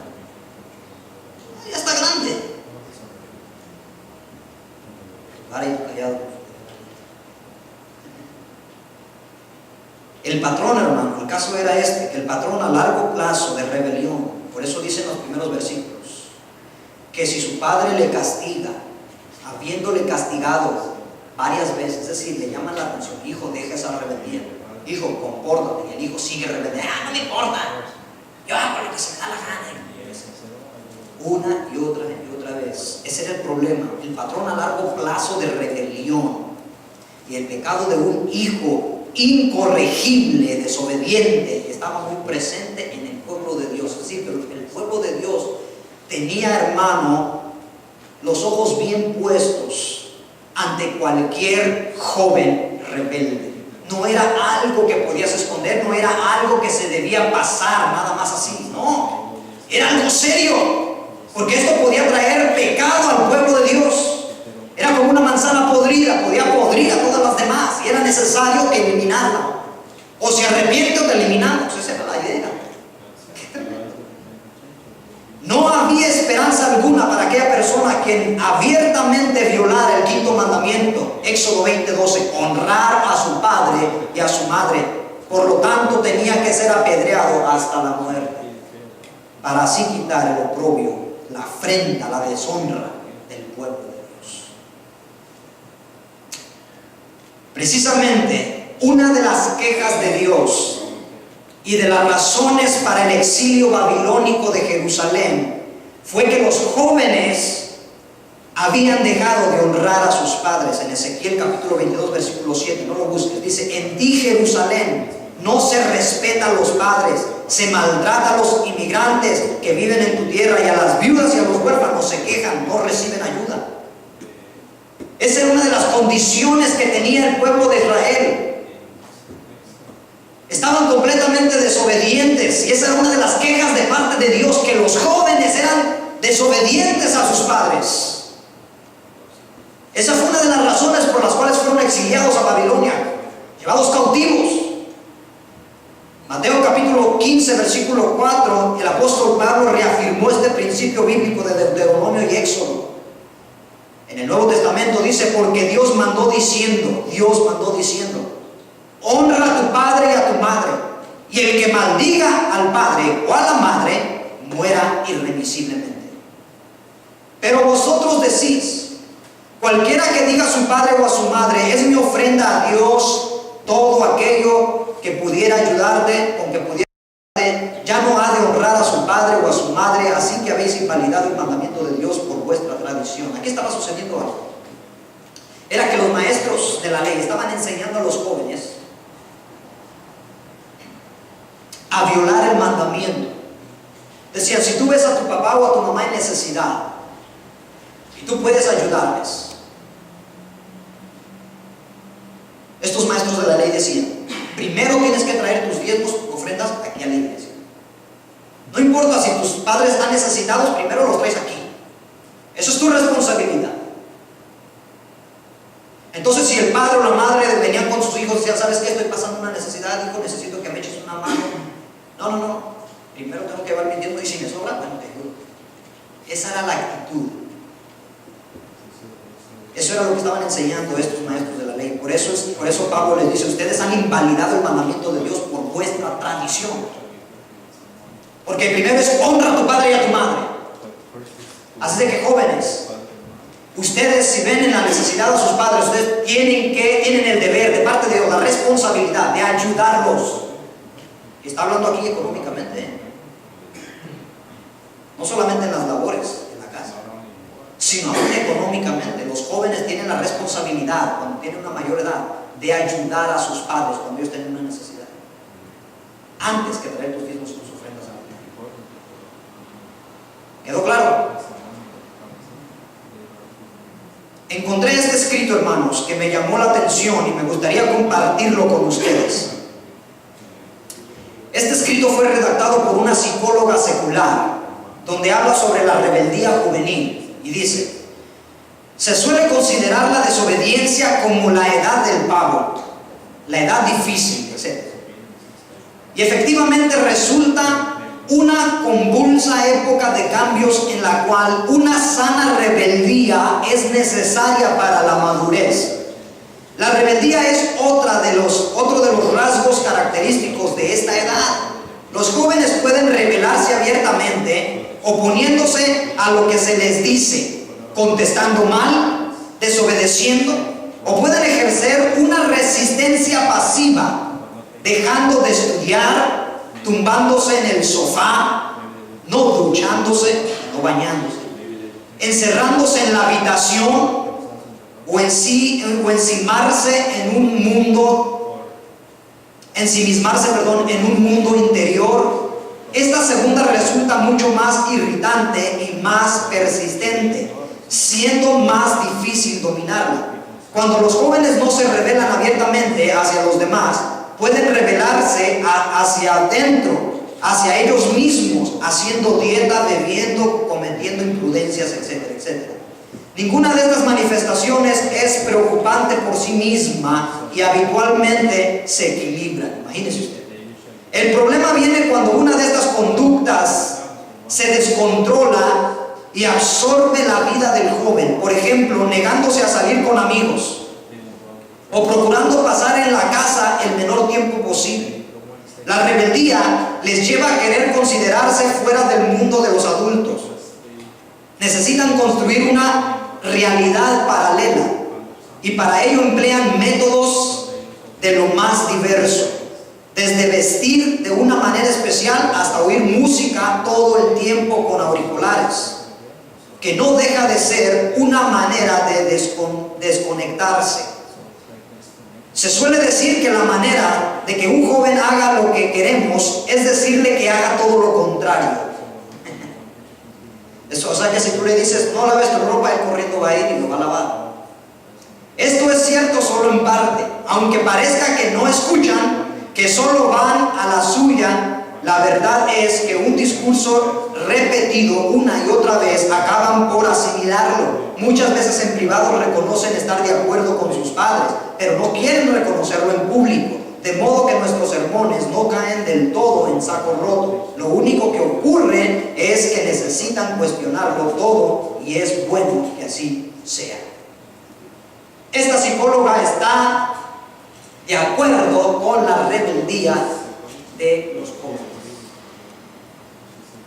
Ya está grande. Ahora callado. El patrón, hermano, el caso era este, que el patrón a largo plazo de rebelión, por eso dicen los primeros versículos, que si su padre le castiga, habiéndole castigado varias veces, es decir, le llaman la atención: hijo, deja esa rebeldía, hijo, compórtate, y el hijo sigue rebelde: no me importa, yo hago lo que se me da la gana. Una y otra vez. Ese era el problema, el patrón a largo plazo de rebelión, y el pecado de un hijo incorregible, desobediente, estaba muy presente en el pueblo de Dios. Es decir, pero el pueblo de Dios tenía, hermano, los ojos bien puestos ante cualquier joven rebelde. No era algo que podías esconder, no era algo que se debía pasar nada más así, no, era algo serio, porque esto podía traer pecado al pueblo de Dios. Era como una manzana podrida, podía podrir a todas las demás, y era necesario eliminarla. O se arrepiente o te eliminamos. Esa era la idea. No había esperanza alguna para aquella persona quien abiertamente violara el quinto mandamiento, Éxodo 20:12, honrar a su padre y a su madre. Por lo tanto, tenía que ser apedreado hasta la muerte, para así quitar el oprobio, la afrenta, la deshonra del pueblo de Dios. Precisamente, una de las quejas de Dios y de las razones para el exilio babilónico de Jerusalén fue que los jóvenes habían dejado de honrar a sus padres. En Ezequiel capítulo 22 versículo 7, no lo busques, dice: en ti, Jerusalén, no se respeta a los padres, se maltrata a los inmigrantes que viven en tu tierra, y a las viudas y a los huérfanos se quejan, no reciben ayuda. Esa era una de las condiciones que tenía el pueblo de Israel. Estaban completamente desobedientes, y esa era una de las quejas de parte de Dios, que los jóvenes eran desobedientes a sus padres. Esa fue una de las razones por las cuales fueron exiliados a Babilonia, llevados cautivos. Mateo capítulo 15 versículo 4, el apóstol Pablo reafirmó este principio bíblico de Deuteronomio y Éxodo. En el Nuevo Testamento dice: porque Dios mandó diciendo, honra a tu padre y a tu madre, y el que maldiga al padre o a la madre muera irremisiblemente. Pero vosotros decís: cualquiera que diga a su padre o a su madre, es mi ofrenda a Dios, todo aquello que pudiera ayudarte, con que pudiera ayudarte, ya no ha de honrar a su padre o a su madre, así que habéis invalidado el mandamiento de Dios por vuestra tradición. Aquí estaba sucediendo algo. Era que los maestros de la ley estaban enseñando a los jóvenes a violar el mandamiento Decían, si tú ves a tu papá o a tu mamá en necesidad y tú puedes ayudarles. Estos maestros de la ley decían, primero tienes que traer tus diezmos, ofrendas aquí a la iglesia. No importa si tus padres están necesitados, primero los traes aquí. Eso es tu responsabilidad. Entonces, si el padre o la madre venían con sus hijos y decían, ¿sabes qué? Estoy pasando una necesidad, hijo, necesito que me eches una mano. No. Primero tengo que llevar mi diezmo y si me sobra, bueno, te ayudo. Esa era la actitud. Eso era lo que estaban enseñando estos maestros de la ley. Por eso Pablo les dice, ustedes han invalidado el mandamiento de Dios por vuestra tradición. Porque el primero es honra a tu padre y a tu madre. Así de que, jóvenes, ustedes, si ven en la necesidad a sus padres, ustedes tienen el deber de parte de Dios, la responsabilidad de ayudarlos. Y está hablando aquí económicamente, ¿eh? No solamente en las labores en la casa, sino aún económicamente. Los jóvenes tienen la responsabilidad, cuando tienen una mayor edad, de ayudar a sus padres cuando ellos tienen una necesidad, antes que traer tus diezmos y tus ofrendas a la iglesia. ¿Quedó claro? Encontré este escrito, hermanos, que me llamó la atención y me gustaría compartirlo con ustedes. Este escrito fue redactado por una psicóloga secular, donde habla sobre la rebeldía juvenil y dice: se suele considerar la desobediencia como la edad del pavo, la edad difícil, etc. Y efectivamente resulta una convulsa época de cambios en la cual una sana rebeldía es necesaria para la madurez. La rebeldía es otro de los rasgos característicos de esta edad. Los jóvenes pueden rebelarse abiertamente, oponiéndose a lo que se les dice, contestando mal, desobedeciendo, o pueden ejercer una resistencia pasiva, dejando de estudiar, tumbándose en el sofá, no duchándose, no bañándose, encerrándose en la habitación o ensimismarse en un mundo interior. Esta segunda resulta mucho más irritante y más persistente, siendo más difícil dominarla. Cuando los jóvenes no se rebelan abiertamente hacia los demás, pueden rebelarse hacia adentro, hacia ellos mismos, haciendo dieta, bebiendo, cometiendo imprudencias, etcétera, etcétera. Ninguna de estas manifestaciones es preocupante por sí misma y habitualmente se equilibran. Imagínese usted. El problema viene cuando una de estas conductas se descontrola y absorbe la vida del joven. Por ejemplo, negándose a salir con amigos o procurando pasar en la casa el menor tiempo posible. La rebeldía les lleva a querer considerarse fuera del mundo de los adultos. Necesitan construir una realidad paralela y para ello emplean métodos de lo más diverso, desde vestir de una manera especial hasta oír música todo el tiempo con auriculares, que no deja de ser una manera de desconectarse. Se suele decir que la manera de que un joven haga lo que queremos es decirle que haga todo lo contrario. Eso, o sea que si tú le dices, no laves tu ropa, él corriendo va a ir y lo va a lavar. Esto es cierto solo en parte, aunque parezca que no escuchan, que solo van a la suya. La verdad es que un discurso repetido una y otra vez acaban por asimilarlo. Muchas veces en privado reconocen estar de acuerdo con sus padres, pero no quieren reconocerlo en público, de modo que nuestros sermones no caen del todo en saco roto. Lo único que ocurre es que necesitan cuestionarlo todo y es bueno que así sea. Esta psicóloga está de acuerdo con la rebeldía de los jóvenes.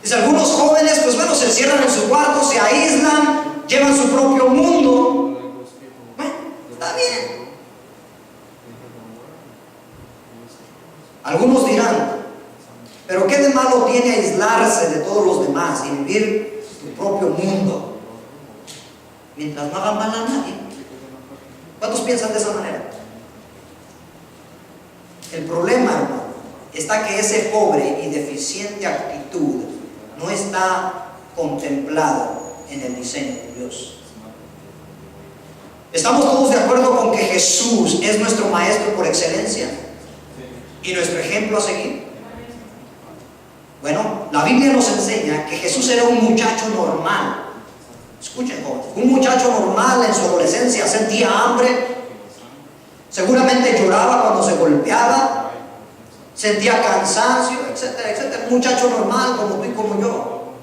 Dice, algunos jóvenes, pues bueno, se encierran en su cuarto, se aíslan, llevan su propio mundo. Bueno, está bien. Algunos dirán, pero ¿qué de malo tiene aislarse de todos los demás y vivir tu propio mundo mientras no hagan mal a nadie? ¿Cuántos piensan de esa manera? El problema, hermano, está que esa pobre y deficiente actitud no está contemplado en el diseño de Dios. ¿Estamos todos de acuerdo con que Jesús es nuestro maestro por excelencia y nuestro ejemplo a seguir? Bueno, la Biblia nos enseña que Jesús era un muchacho normal. Escuchen, jóvenes, un muchacho normal en su adolescencia, sentía hambre, seguramente lloraba cuando se golpeaba, sentía cansancio, etcétera, etcétera. Un muchacho normal como tú y como yo.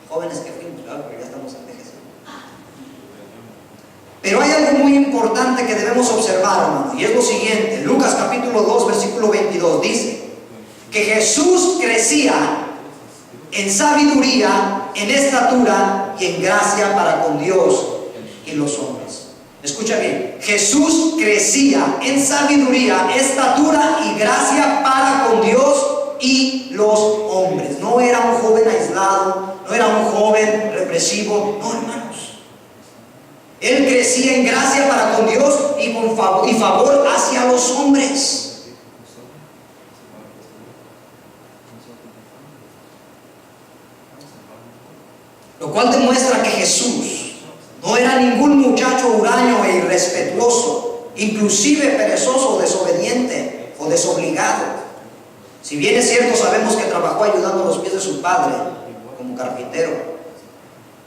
Jóvenes que fuimos, claro, porque ya estamos envejeciendo. Pero hay algo muy importante que debemos observar, hermano, y es lo siguiente. Lucas capítulo 2, versículo 22 dice que Jesús crecía en sabiduría, en estatura y en gracia para con Dios y los hombres. Escucha bien, Jesús crecía en sabiduría, estatura y gracia para con Dios y los hombres. No era un joven aislado, no era un joven represivo, no, hermanos. Él crecía en gracia para con Dios y favor hacia los hombres. Lo cual demuestra que Jesús no era ningún muchacho huraño e irrespetuoso, inclusive perezoso, desobediente o desobligado. Si bien es cierto, sabemos que trabajó ayudando a los pies de su padre como carpintero.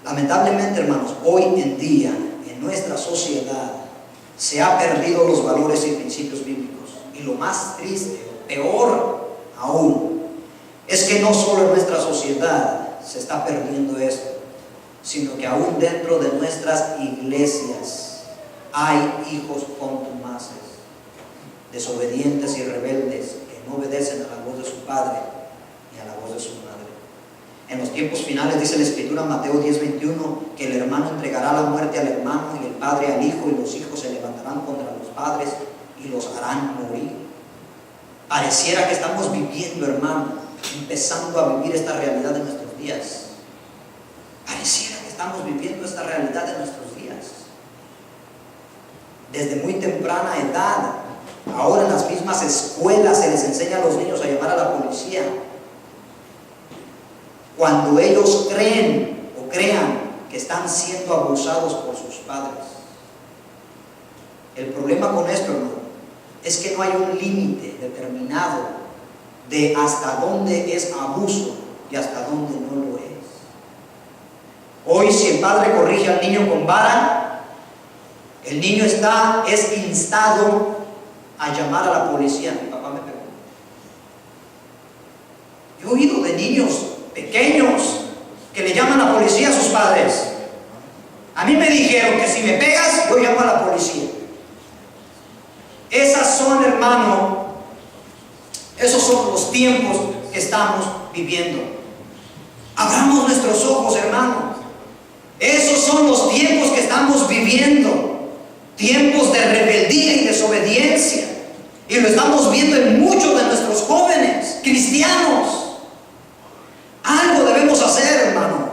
Lamentablemente, hermanos, hoy en día en nuestra sociedad se han perdido los valores y principios bíblicos. Y lo más triste, peor aún, es que no solo en nuestra sociedad se está perdiendo esto, sino que aún dentro de nuestras iglesias hay hijos contumaces, desobedientes y rebeldes, que no obedecen a la voz de su padre ni a la voz de su madre. En los tiempos finales dice la Escritura en Mateo 10:21 que el hermano entregará la muerte al hermano y el padre al hijo, y los hijos se levantarán contra los padres y los harán morir. Pareciera que estamos viviendo, hermano, empezando a vivir esta realidad en nuestros días. Pareciera que estamos viviendo esta realidad en nuestros días. Desde muy temprana edad, ahora en las mismas escuelas se les enseña a los niños a llamar a la policía cuando ellos creen o crean que están siendo abusados por sus padres. El problema con esto, hermano, es que no hay un límite determinado de hasta dónde es abuso y hasta dónde no lo es. Hoy, si el padre corrige al niño con vara, el niño es instado a llamar a la policía. Mi papá me pegó. Yo he oído de niños pequeños que le llaman a la policía a sus padres. A mí me dijeron que si me pegas, yo llamo a la policía. Esas son, hermano, esos son los tiempos que estamos viviendo. Abramos nuestros ojos, hermano. Esos son los tiempos que estamos viviendo. Tiempos de rebeldía y desobediencia. Y lo estamos viendo en muchos de nuestros jóvenes cristianos. Algo debemos hacer, hermano.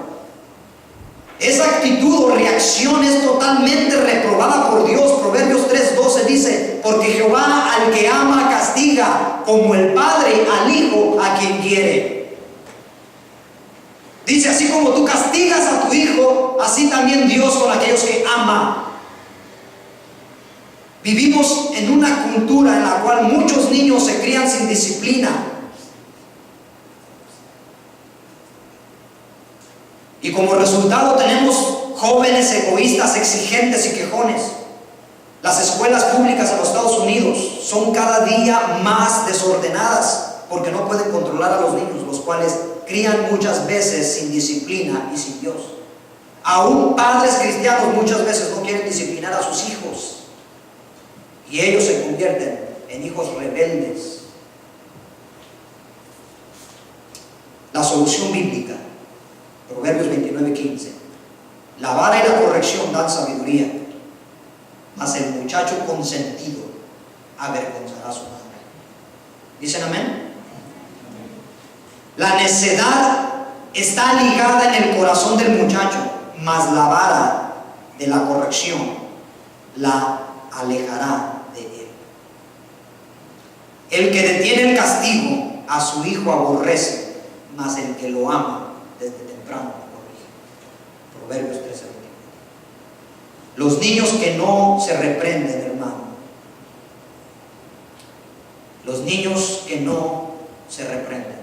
Esa actitud o reacción es totalmente reprobada por Dios. Proverbios 3:12 dice: porque Jehová al que ama castiga, como el padre al hijo a quien quiere. Dice: así como tú castigas a tu hijo, así también Dios con aquellos que ama. Vivimos en una cultura en la cual muchos niños se crían sin disciplina. Y como resultado tenemos jóvenes egoístas, exigentes y quejones. Las escuelas públicas en los Estados Unidos son cada día más desordenadas porque no pueden controlar a los niños, los cuales crían muchas veces sin disciplina y sin Dios. Aún padres cristianos muchas veces no quieren disciplinar a sus hijos y ellos se convierten en hijos rebeldes. La solución bíblica, Proverbios 29:15: la vara y la corrección dan sabiduría, mas el muchacho consentido avergonzará a su madre. ¿Dicen amén? La necedad está ligada en el corazón del muchacho, mas la vara de la corrección la alejará de él. El que detiene el castigo a su hijo aborrece, mas el que lo ama desde temprano lo corrige. Proverbios 13:21. Los niños que no se reprenden, hermano. Los niños que no se reprenden.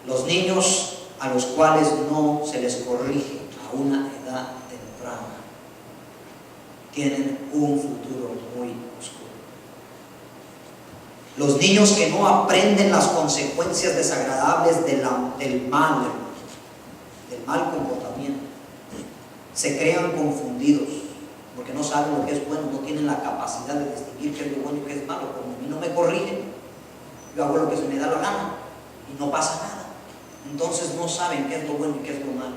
Los niños a los cuales no se les corrige a una edad temprana tienen un futuro muy oscuro. Los niños que no aprenden las consecuencias desagradables del mal, del mal comportamiento, se crean confundidos porque no saben lo que es bueno, no tienen la capacidad de distinguir qué es lo bueno y qué es malo. Como a mí no me corrigen, yo hago lo que se me da la gana y no pasa nada. Entonces no saben qué es lo bueno y qué es lo malo.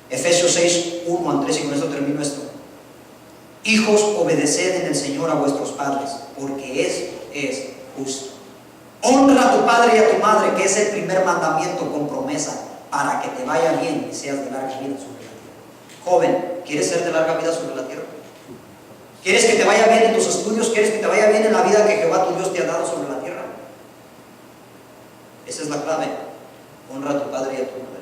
Efesios 6:1-3, y con esto termino esto. Hijos, obedeced en el Señor a vuestros padres, porque esto es justo. Honra a tu padre y a tu madre, que es el primer mandamiento con promesa, para que te vaya bien y seas de larga vida sobre la tierra. Joven, ¿quieres ser de larga vida sobre la tierra? ¿Quieres que te vaya bien en tus estudios? ¿Quieres que te vaya bien en la vida que Jehová tu Dios te ha dado sobre la tierra? Esa es la clave. Honra a tu padre y a tu madre.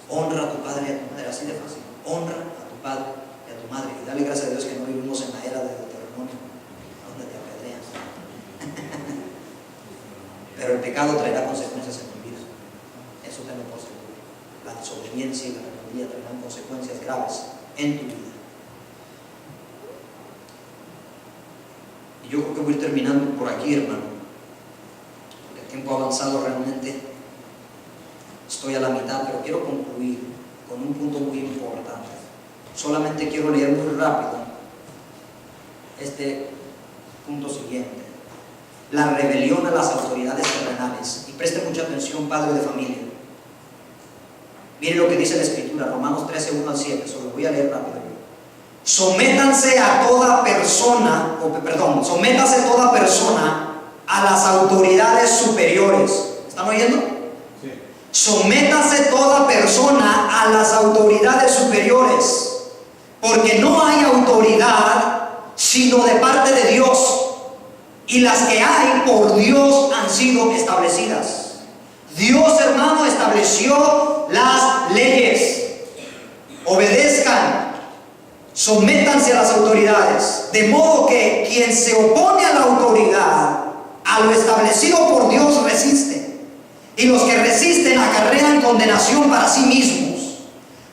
Honra a tu padre y a tu madre, así de fácil. Honra a tu padre y a tu madre. Y dale gracias a Dios que no vivimos en la era de Deuteronomio, donde te apedrean. Pero el pecado traerá consecuencias en tu vida. Eso tenlo por seguro. La desobediencia y la rebeldía traerán consecuencias graves en tu vida. Y yo creo que voy a ir terminando por aquí, hermano. Porque el tiempo ha avanzado realmente. Estoy a la mitad, pero quiero concluir con un punto muy importante. Solamente quiero leer muy rápido este punto siguiente. La rebelión a las autoridades terrenales. Y preste mucha atención, padre de familia. Mire lo que dice la Escritura, Romanos 13:1-7. Solo voy a leer rápido. Sométanse toda persona a las autoridades superiores. ¿Están oyendo? Sí. Sométase toda persona a las autoridades superiores, porque no hay autoridad sino de parte de Dios, y las que hay por Dios han sido establecidas. Dios, hermano, estableció las leyes. Obedezcan, sométanse a las autoridades, de modo que quien se opone a la autoridad, a lo establecido por Dios, resiste, y los que resisten acarrean condenación para sí mismos,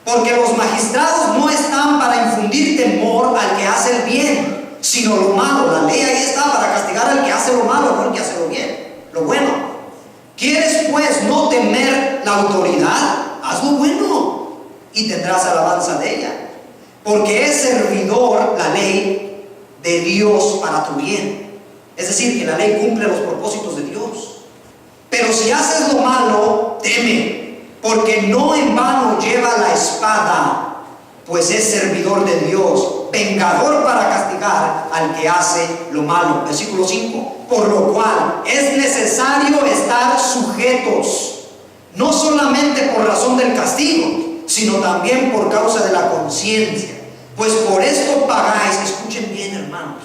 porque los magistrados no están para infundir temor al que hace el bien, sino lo malo. La ley ahí está para castigar al que hace lo malo, no al que hace lo bien, lo bueno. ¿Quieres pues no temer la autoridad? Haz lo bueno y tendrás alabanza de ella, porque es servidor la ley de Dios para tu bien. Es decir, que la ley cumple los propósitos de Dios. Pero si haces lo malo, teme, porque no en vano lleva la espada, pues es servidor de Dios, vengador para castigar al que hace lo malo. Versículo 5. Por lo cual es necesario estar sujetos, no solamente por razón del castigo, sino también por causa de la conciencia. Pues por esto pagáis, escuchen bien, hermanos,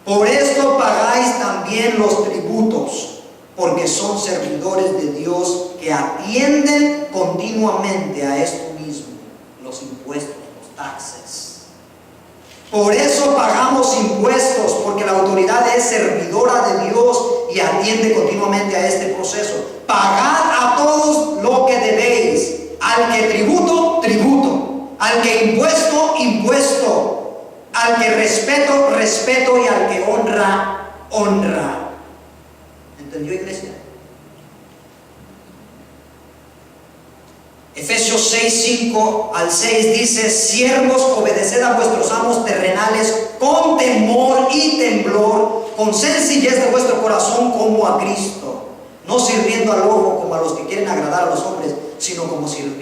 por esto pagáis también los tributos, porque son servidores de Dios que atienden continuamente a esto mismo, los impuestos, los taxes. Por eso pagamos impuestos, porque la autoridad es servidora de Dios y atiende continuamente a este proceso. Pagad a todos lo que debéis, al que tributo, tributo, al que impuesto, impuesto, al que respeto, respeto, y al que honra, honra. ¿Entendió, iglesia? Efesios 6:5-6 dice: siervos, obedeced a vuestros amos terrenales con temor y temblor, con sencillez de vuestro corazón como a Cristo, no sirviendo al ojo como a los que quieren agradar a los hombres, sino como sirvos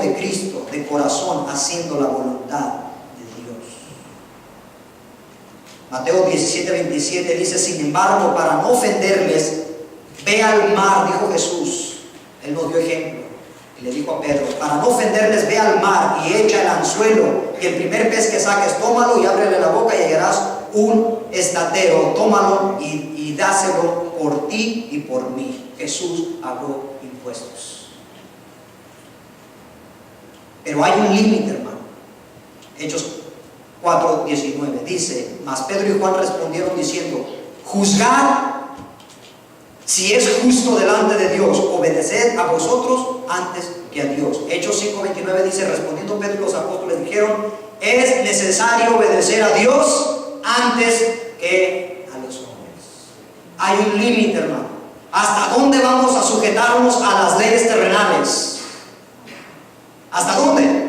de Cristo, de corazón, haciendo la voluntad de Dios. Mateo 17:27 dice: sin embargo, para no ofenderles, ve al mar, dijo Jesús. Él nos dio ejemplo y le dijo a Pedro: para no ofenderles, ve al mar y echa el anzuelo, y el primer pez que saques, tómalo y ábrele la boca y hallarás un estatero. Tómalo y dáselo por ti y por mí. Jesús pagó impuestos. Pero hay un límite, hermano. Hechos 4:19 dice: mas Pedro y Juan respondieron diciendo: juzgad si es justo delante de Dios obedeced a vosotros antes que a Dios. Hechos 5:29 dice: respondiendo Pedro y los apóstoles dijeron: es necesario obedecer a Dios antes que a los hombres. Hay un límite, hermano. ¿Hasta dónde vamos a sujetarnos a las leyes terrenales? ¿Hasta dónde?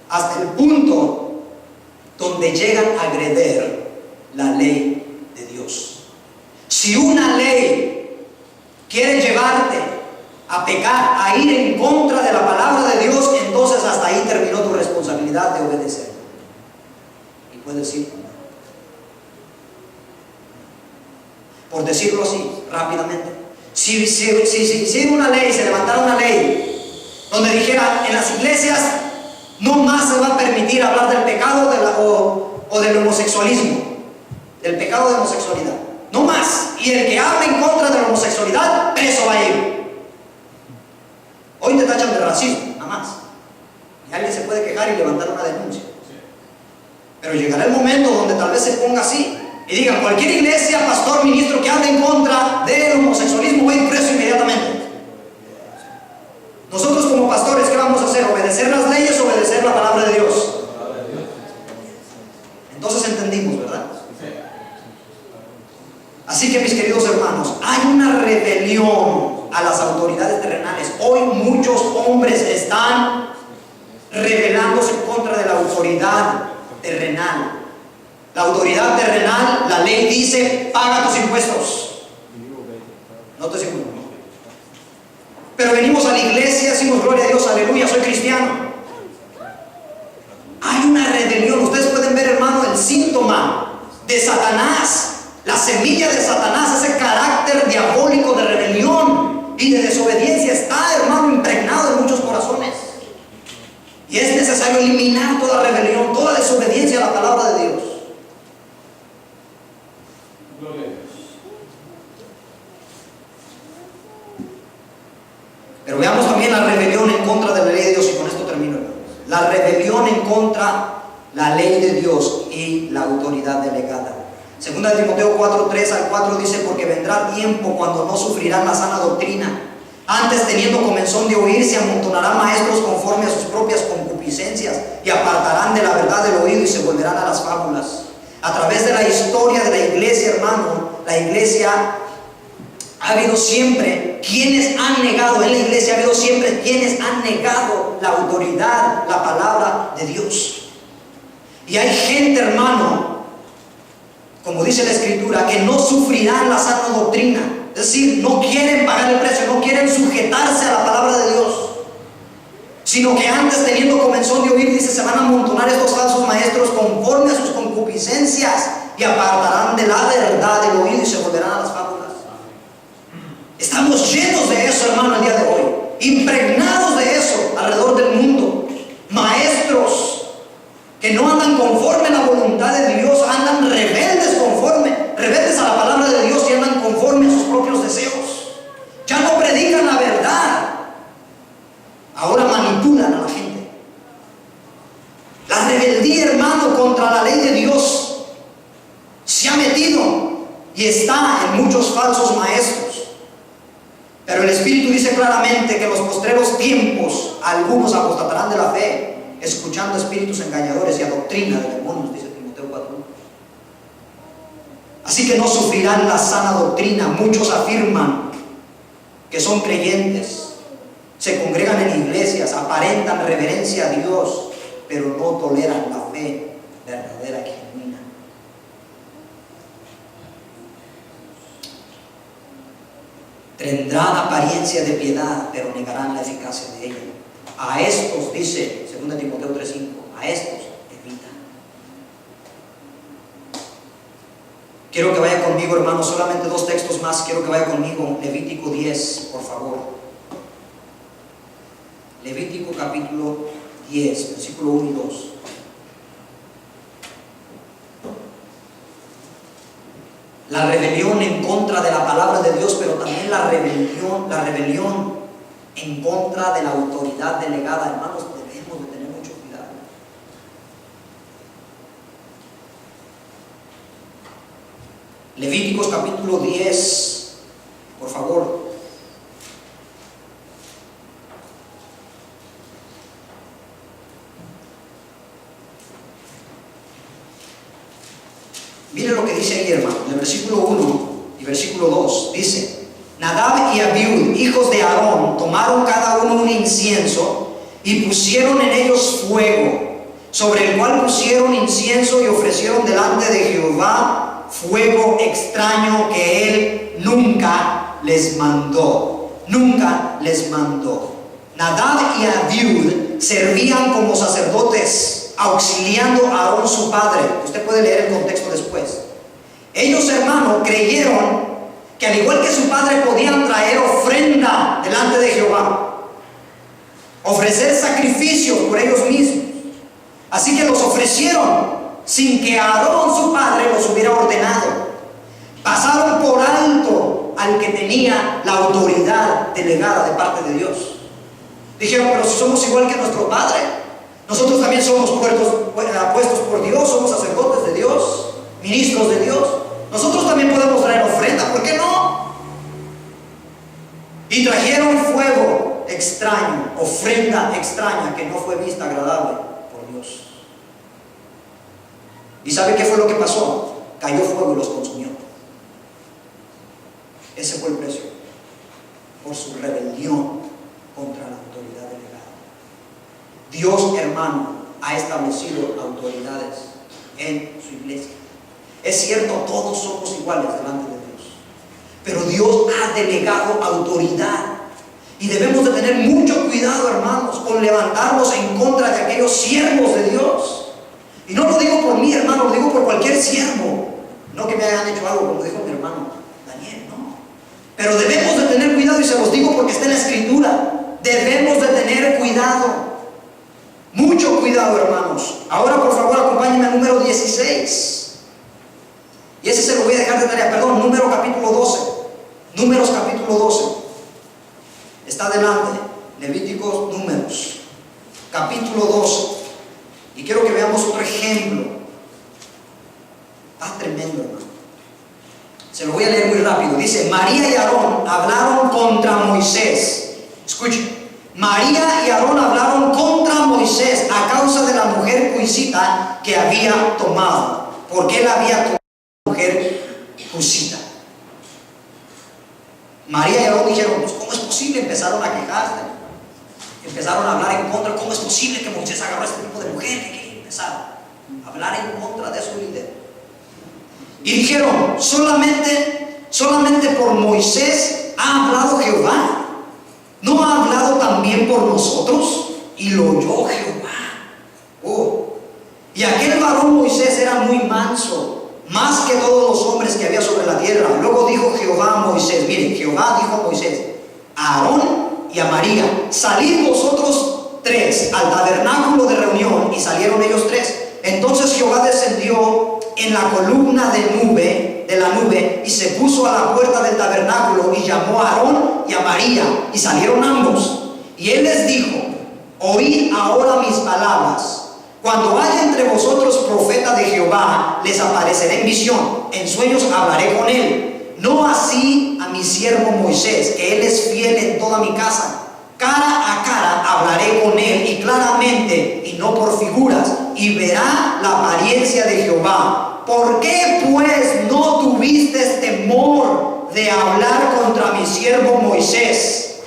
Hasta el punto donde llegan a agreder la ley de Dios. Si una ley quiere llevarte a pecar, a ir en contra de la palabra de Dios, entonces hasta ahí terminó tu responsabilidad de obedecer. Y puedes ir, por decirlo así, rápidamente. Si hiciera una ley, se levantara una ley donde dijera: en las iglesias no más se va a permitir hablar del pecado o del homosexualismo, del pecado de homosexualidad, no más, y el que hable en contra de la homosexualidad, preso va a ir. Hoy te tachan de racismo, nada más, y alguien se puede quejar y levantar una denuncia. Pero llegará el momento donde tal vez se ponga así y digan: cualquier iglesia, pastor, ministro que hable en contra del homosexualismo va a ir preso inmediatamente. Nosotros como pastores, ¿qué vamos a hacer? ¿Obedecer las leyes o obedecer la palabra de Dios? Entonces entendimos, ¿verdad? Así que, mis queridos hermanos, hay una rebelión a las autoridades terrenales. Hoy muchos hombres están rebelándose en contra de la autoridad terrenal. La autoridad terrenal, la ley dice: paga tus impuestos. No te digo. Pero venimos a la iglesia, decimos: gloria a Dios, aleluya, soy cristiano. Hay una rebelión. Ustedes pueden ver, hermano, el síntoma de Satanás, la semilla de Satanás, ese carácter diabólico de rebelión y de desobediencia está, hermano, impregnado en muchos corazones. Y es necesario eliminar toda rebelión, toda desobediencia a la palabra de Dios. Pero veamos también la rebelión en contra de la ley de Dios, y con esto termino. La rebelión en contra la ley de Dios y la autoridad delegada. Segunda de Timoteo 4:3-4 dice: porque vendrá tiempo cuando no sufrirán la sana doctrina. Antes, teniendo comezón de oír, se amontonarán maestros conforme a sus propias concupiscencias, y apartarán de la verdad del oído y se volverán a las fábulas. A través de la historia de la iglesia, hermano, la iglesia ha habido siempre quienes han negado, en la iglesia ha habido siempre quienes han negado la autoridad, la palabra de Dios. Y hay gente, hermano, como dice la Escritura, que no sufrirán la sana doctrina. Es decir, no quieren pagar el precio, no quieren sujetarse a la palabra de Dios, sino que antes, teniendo comezón de oír, dice, se van a amontonar estos falsos maestros conforme a sus concupiscencias, y apartarán de la verdad del oído y se volverán a las fábulas. Estamos llenos de eso, hermano, el día de hoy, impregnados de eso alrededor del mundo. Maestros que no andan conforme a la voluntad de Dios, andan rebeldes a la palabra de Dios, y andan conforme a sus propios deseos. Ya no predican la verdad, ahora manipulan a la gente. La rebeldía, hermano, contra la ley de Dios se ha metido y está en muchos falsos maestros. Pero el Espíritu dice claramente que en los postreros tiempos algunos apostatarán de la fe, escuchando espíritus engañadores y a doctrina de demonios, dice Timoteo 4:1. Así que no sufrirán la sana doctrina. Muchos afirman que son creyentes, se congregan en iglesias, aparentan reverencia a Dios, pero no toleran la fe verdadera y genuina. Tendrán apariencia de piedad, pero negarán la eficacia de ella. A estos, dice 2 Timoteo 3:5, a estos evita. Quiero que vaya conmigo, hermano, solamente 2 textos más. Quiero que vaya conmigo, Levítico 10, por favor. Levítico capítulo 10, versículo 1 y 2. La rebelión en contra de la palabra de Dios, pero también la rebelión en contra de la autoridad delegada. Hermanos, debemos de tener mucho cuidado. Levíticos capítulo 10, por favor. Mire lo que dice ahí, hermano, en el versículo 1 y versículo 2. Dice: Nadab y Abiud, hijos de Aarón, tomaron cada uno un incienso y pusieron en ellos fuego, sobre el cual pusieron incienso y ofrecieron delante de Jehová fuego extraño que él nunca les mandó. Nunca les mandó. Nadab y Abiud servían como sacerdotes, auxiliando a Aarón su padre. Usted puede leer el contexto después. Ellos, hermano, creyeron que al igual que su padre podían traer ofrenda delante de Jehová, ofrecer sacrificios por ellos mismos. Así que los ofrecieron sin que Aarón su padre los hubiera ordenado. Pasaron por alto al que tenía la autoridad delegada de parte de Dios. Dijeron: pero si somos igual que nuestro padre, nosotros también somos puestos por Dios, somos sacerdotes de Dios, ministros de Dios, nosotros también podemos traer ofrenda, ¿por qué no? Y trajeron fuego extraño, ofrenda extraña que no fue vista agradable por Dios. ¿Y sabe qué fue lo que pasó? Cayó fuego y los consumió. Ese fue el precio por su rebelión contra la autoridad delegada. Dios, hermano, ha establecido autoridades en su iglesia. Es cierto, todos somos iguales delante de Dios, pero Dios ha delegado autoridad y debemos de tener mucho cuidado, hermanos, con levantarnos en contra de aquellos siervos de Dios. Y no lo digo por mí, hermano, lo digo por cualquier siervo. No que me hayan hecho algo como dijo mi hermano Daniel, no. Pero debemos de tener cuidado, y se los digo porque está en la Escritura. Debemos de tener cuidado. Mucho cuidado, hermanos. Ahora, por favor, acompáñenme al número 16. Y ese se lo voy a dejar de tarea, perdón, número capítulo 12. Números capítulo 12. Está adelante. Levíticos, Números. Capítulo 12. Y quiero que veamos otro ejemplo. Está tremendo, hermano. Se lo voy a leer muy rápido. Dice: María y Aarón hablaron contra Moisés. Escuchen. María y Aarón hablaron contra Moisés a causa de la mujer cuisita que había tomado. Porque él había tomado mujer cusita. María y Aarón dijeron: pues, ¿cómo es posible? Empezaron a quejarse, empezaron a hablar en contra. ¿Cómo es posible que Moisés agarró a este tipo de mujer? Que empezaron a hablar en contra de su líder. Y dijeron: solamente por Moisés ha hablado Jehová, ¿no ha hablado también por nosotros? Y lo oyó Jehová. Y aquel varón Moisés era muy manso, más que todos los hombres que había sobre la tierra. Luego dijo Jehová a Moisés, miren, Jehová dijo a Moisés, a Aarón y a María: salid vosotros tres al tabernáculo de reunión. Y salieron ellos tres. Entonces Jehová descendió en la columna de la nube y se puso a la puerta del tabernáculo y llamó a Aarón y a María, y salieron ambos. Y él les dijo: oíd ahora mis palabras. Cuando haya entre vosotros profeta de Jehová, les apareceré en visión, en sueños hablaré con él. No así a mi siervo Moisés, que él es fiel en toda mi casa. Cara a cara hablaré con él, y claramente, y no por figuras, y verá la apariencia de Jehová. ¿Por qué pues no tuviste temor de hablar contra mi siervo Moisés?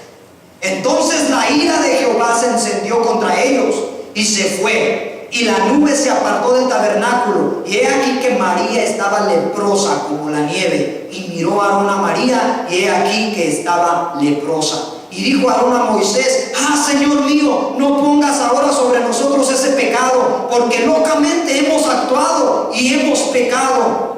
Entonces la ira de Jehová se encendió contra ellos, y se fue. Y la nube se apartó del tabernáculo, y he aquí que María estaba leprosa como la nieve. Y miró a Aarón a María, y he aquí que estaba leprosa. Y dijo Aarón a Moisés: Señor mío, no pongas ahora sobre nosotros ese pecado, porque locamente hemos actuado y hemos pecado.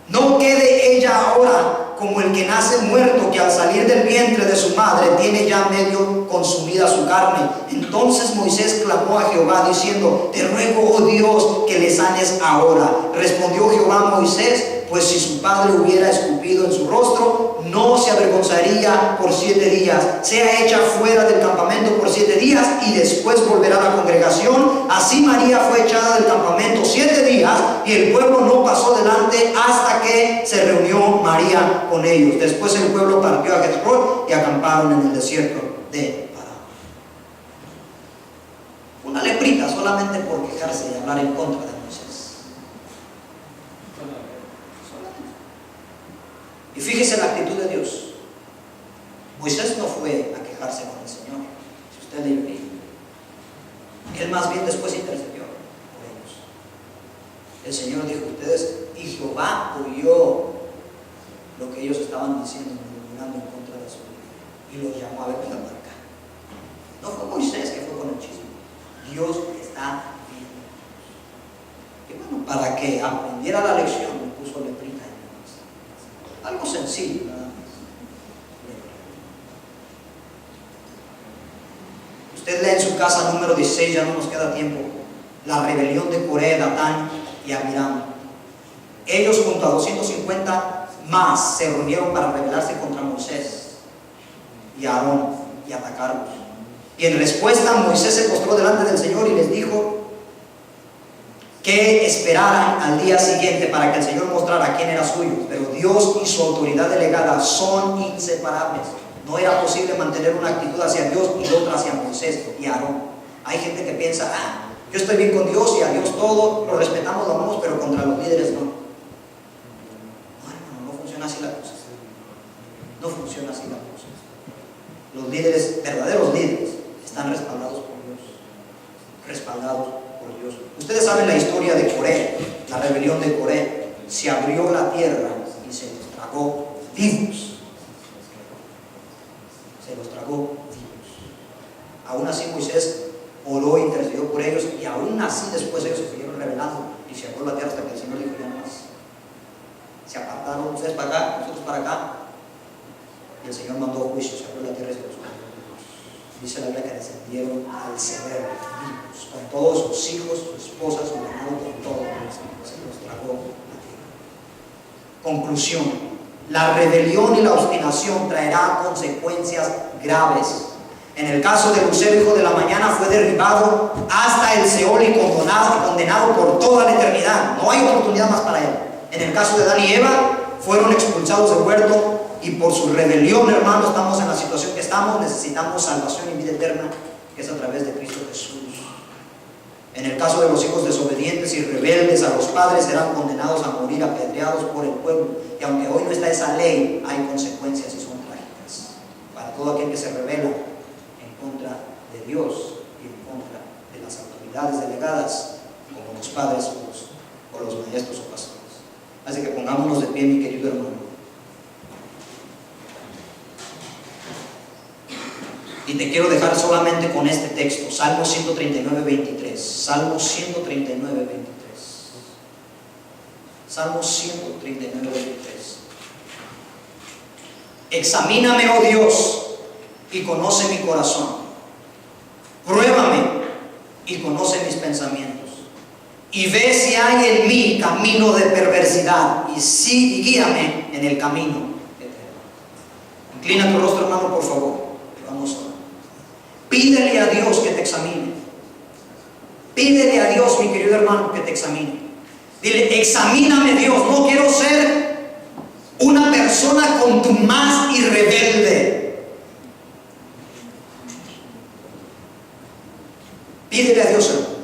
No quede ella ahora como el que nace muerto, que al salir del vientre de su madre tiene ya medio consumida su carne. Entonces Moisés clamó a Jehová diciendo: te ruego, oh Dios, que le sanes ahora. Respondió Jehová a Moisés: pues si su padre hubiera escupido en su rostro, no se avergonzaría por 7 días. Sea hecha fuera del campamento por 7 días y después volverá a la congregación. Así María fue echada del campamento 7 días y el pueblo no pasó delante hasta que se reunió María con ellos. Después el pueblo partió a Jezreel y acamparon en el desierto de Parán. Una leprita solamente por quejarse y hablar en contra de Moisés. Y fíjese la actitud de Dios. Moisés no fue a quejarse con el Señor. Si usted lee bien, él más bien después intercedió por ellos. El Señor dijo: ustedes, y Jehová oyó lo que ellos estaban diciendo, murmurando en contra de su vida, y los llamó a ver la marca. No fue Moisés que fue con el chisme. Dios está viendo. Y bueno, para que aprendiera la lección, le puso leprita. Algo sencillo, nada más. Usted lee en su casa, número 16, ya no nos queda tiempo, la rebelión de Coré, Datán y Abiram. Ellos junto a 250 más se reunieron para rebelarse contra Moisés y Aarón y atacarlos. Y en respuesta Moisés se postró delante del Señor y les dijo que esperaran al día siguiente para que el Señor mostrara quién era suyo. Pero Dios y su autoridad delegada son inseparables. No era posible mantener una actitud hacia Dios y otra hacia Moisés y Aarón. Hay gente que piensa: yo estoy bien con Dios y a Dios todo, lo respetamos, lo amamos, pero contra los líderes no. No, hermano, no funciona así la cosa. No funciona así la cosa. Los líderes, verdaderos líderes, están respaldados por Dios. Respaldados por Dios. Ustedes saben la historia de Coré, la rebelión de Coré. Se abrió la tierra y se los tragó vivos. Se los tragó vivos. Aún así Moisés oró e intercedió por ellos, y aún así después ellos se siguieron rebelando y se abrió la tierra hasta que el Señor dijo: ya no más. Se apartaron ustedes para acá, nosotros para acá, y el Señor mandó juicio, se abrió la tierra y se los tragó. Dice la Biblia que descendieron al Sever vivos, con todos sus hijos, su esposa, su ganado, con todo. Se los tragó la tierra. Conclusión: la rebelión y la obstinación traerá consecuencias graves. En el caso de Lucero, hijo de la mañana, fue derribado hasta el Seol y condenado por toda la eternidad. No hay oportunidad más para él. En el caso de Adán y Eva, fueron expulsados del huerto, y por su rebelión, hermanos, estamos en la situación que estamos. Necesitamos salvación y vida eterna, que es a través de Cristo Jesús. En el caso de los hijos desobedientes y rebeldes a los padres, serán condenados a morir apedreados por el pueblo. Y aunque hoy no está esa ley, hay consecuencias y son trágicas para todo aquel que se revela en contra de Dios y en contra de las autoridades delegadas, como los padres o los maestros o pastores. Así que pongámonos de pie, mi querido hermano. Y te quiero dejar solamente con este texto, Salmo 139, 23. Salmo 139, 23. Salmo 139, 23. Examíname, oh Dios, y conoce mi corazón. Pruébame y conoce mis pensamientos. Y ve si hay en mí camino de perversidad, y guíame en el camino eterno. Inclina tu rostro, hermano, por favor. Vamos a orar. Pídele a Dios que te examine. Pídele a Dios, mi querido hermano, que te examine. Dile: examíname, Dios. No quiero ser una persona contumaz y rebelde. Pídele a Dios, hermano.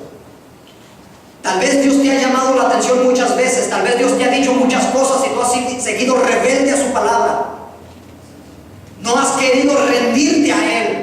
Tal vez Dios te ha llamado la atención muchas veces. Tal vez Dios te ha dicho muchas cosas y tú has seguido rebelde a su palabra. No has querido rendirte a Él.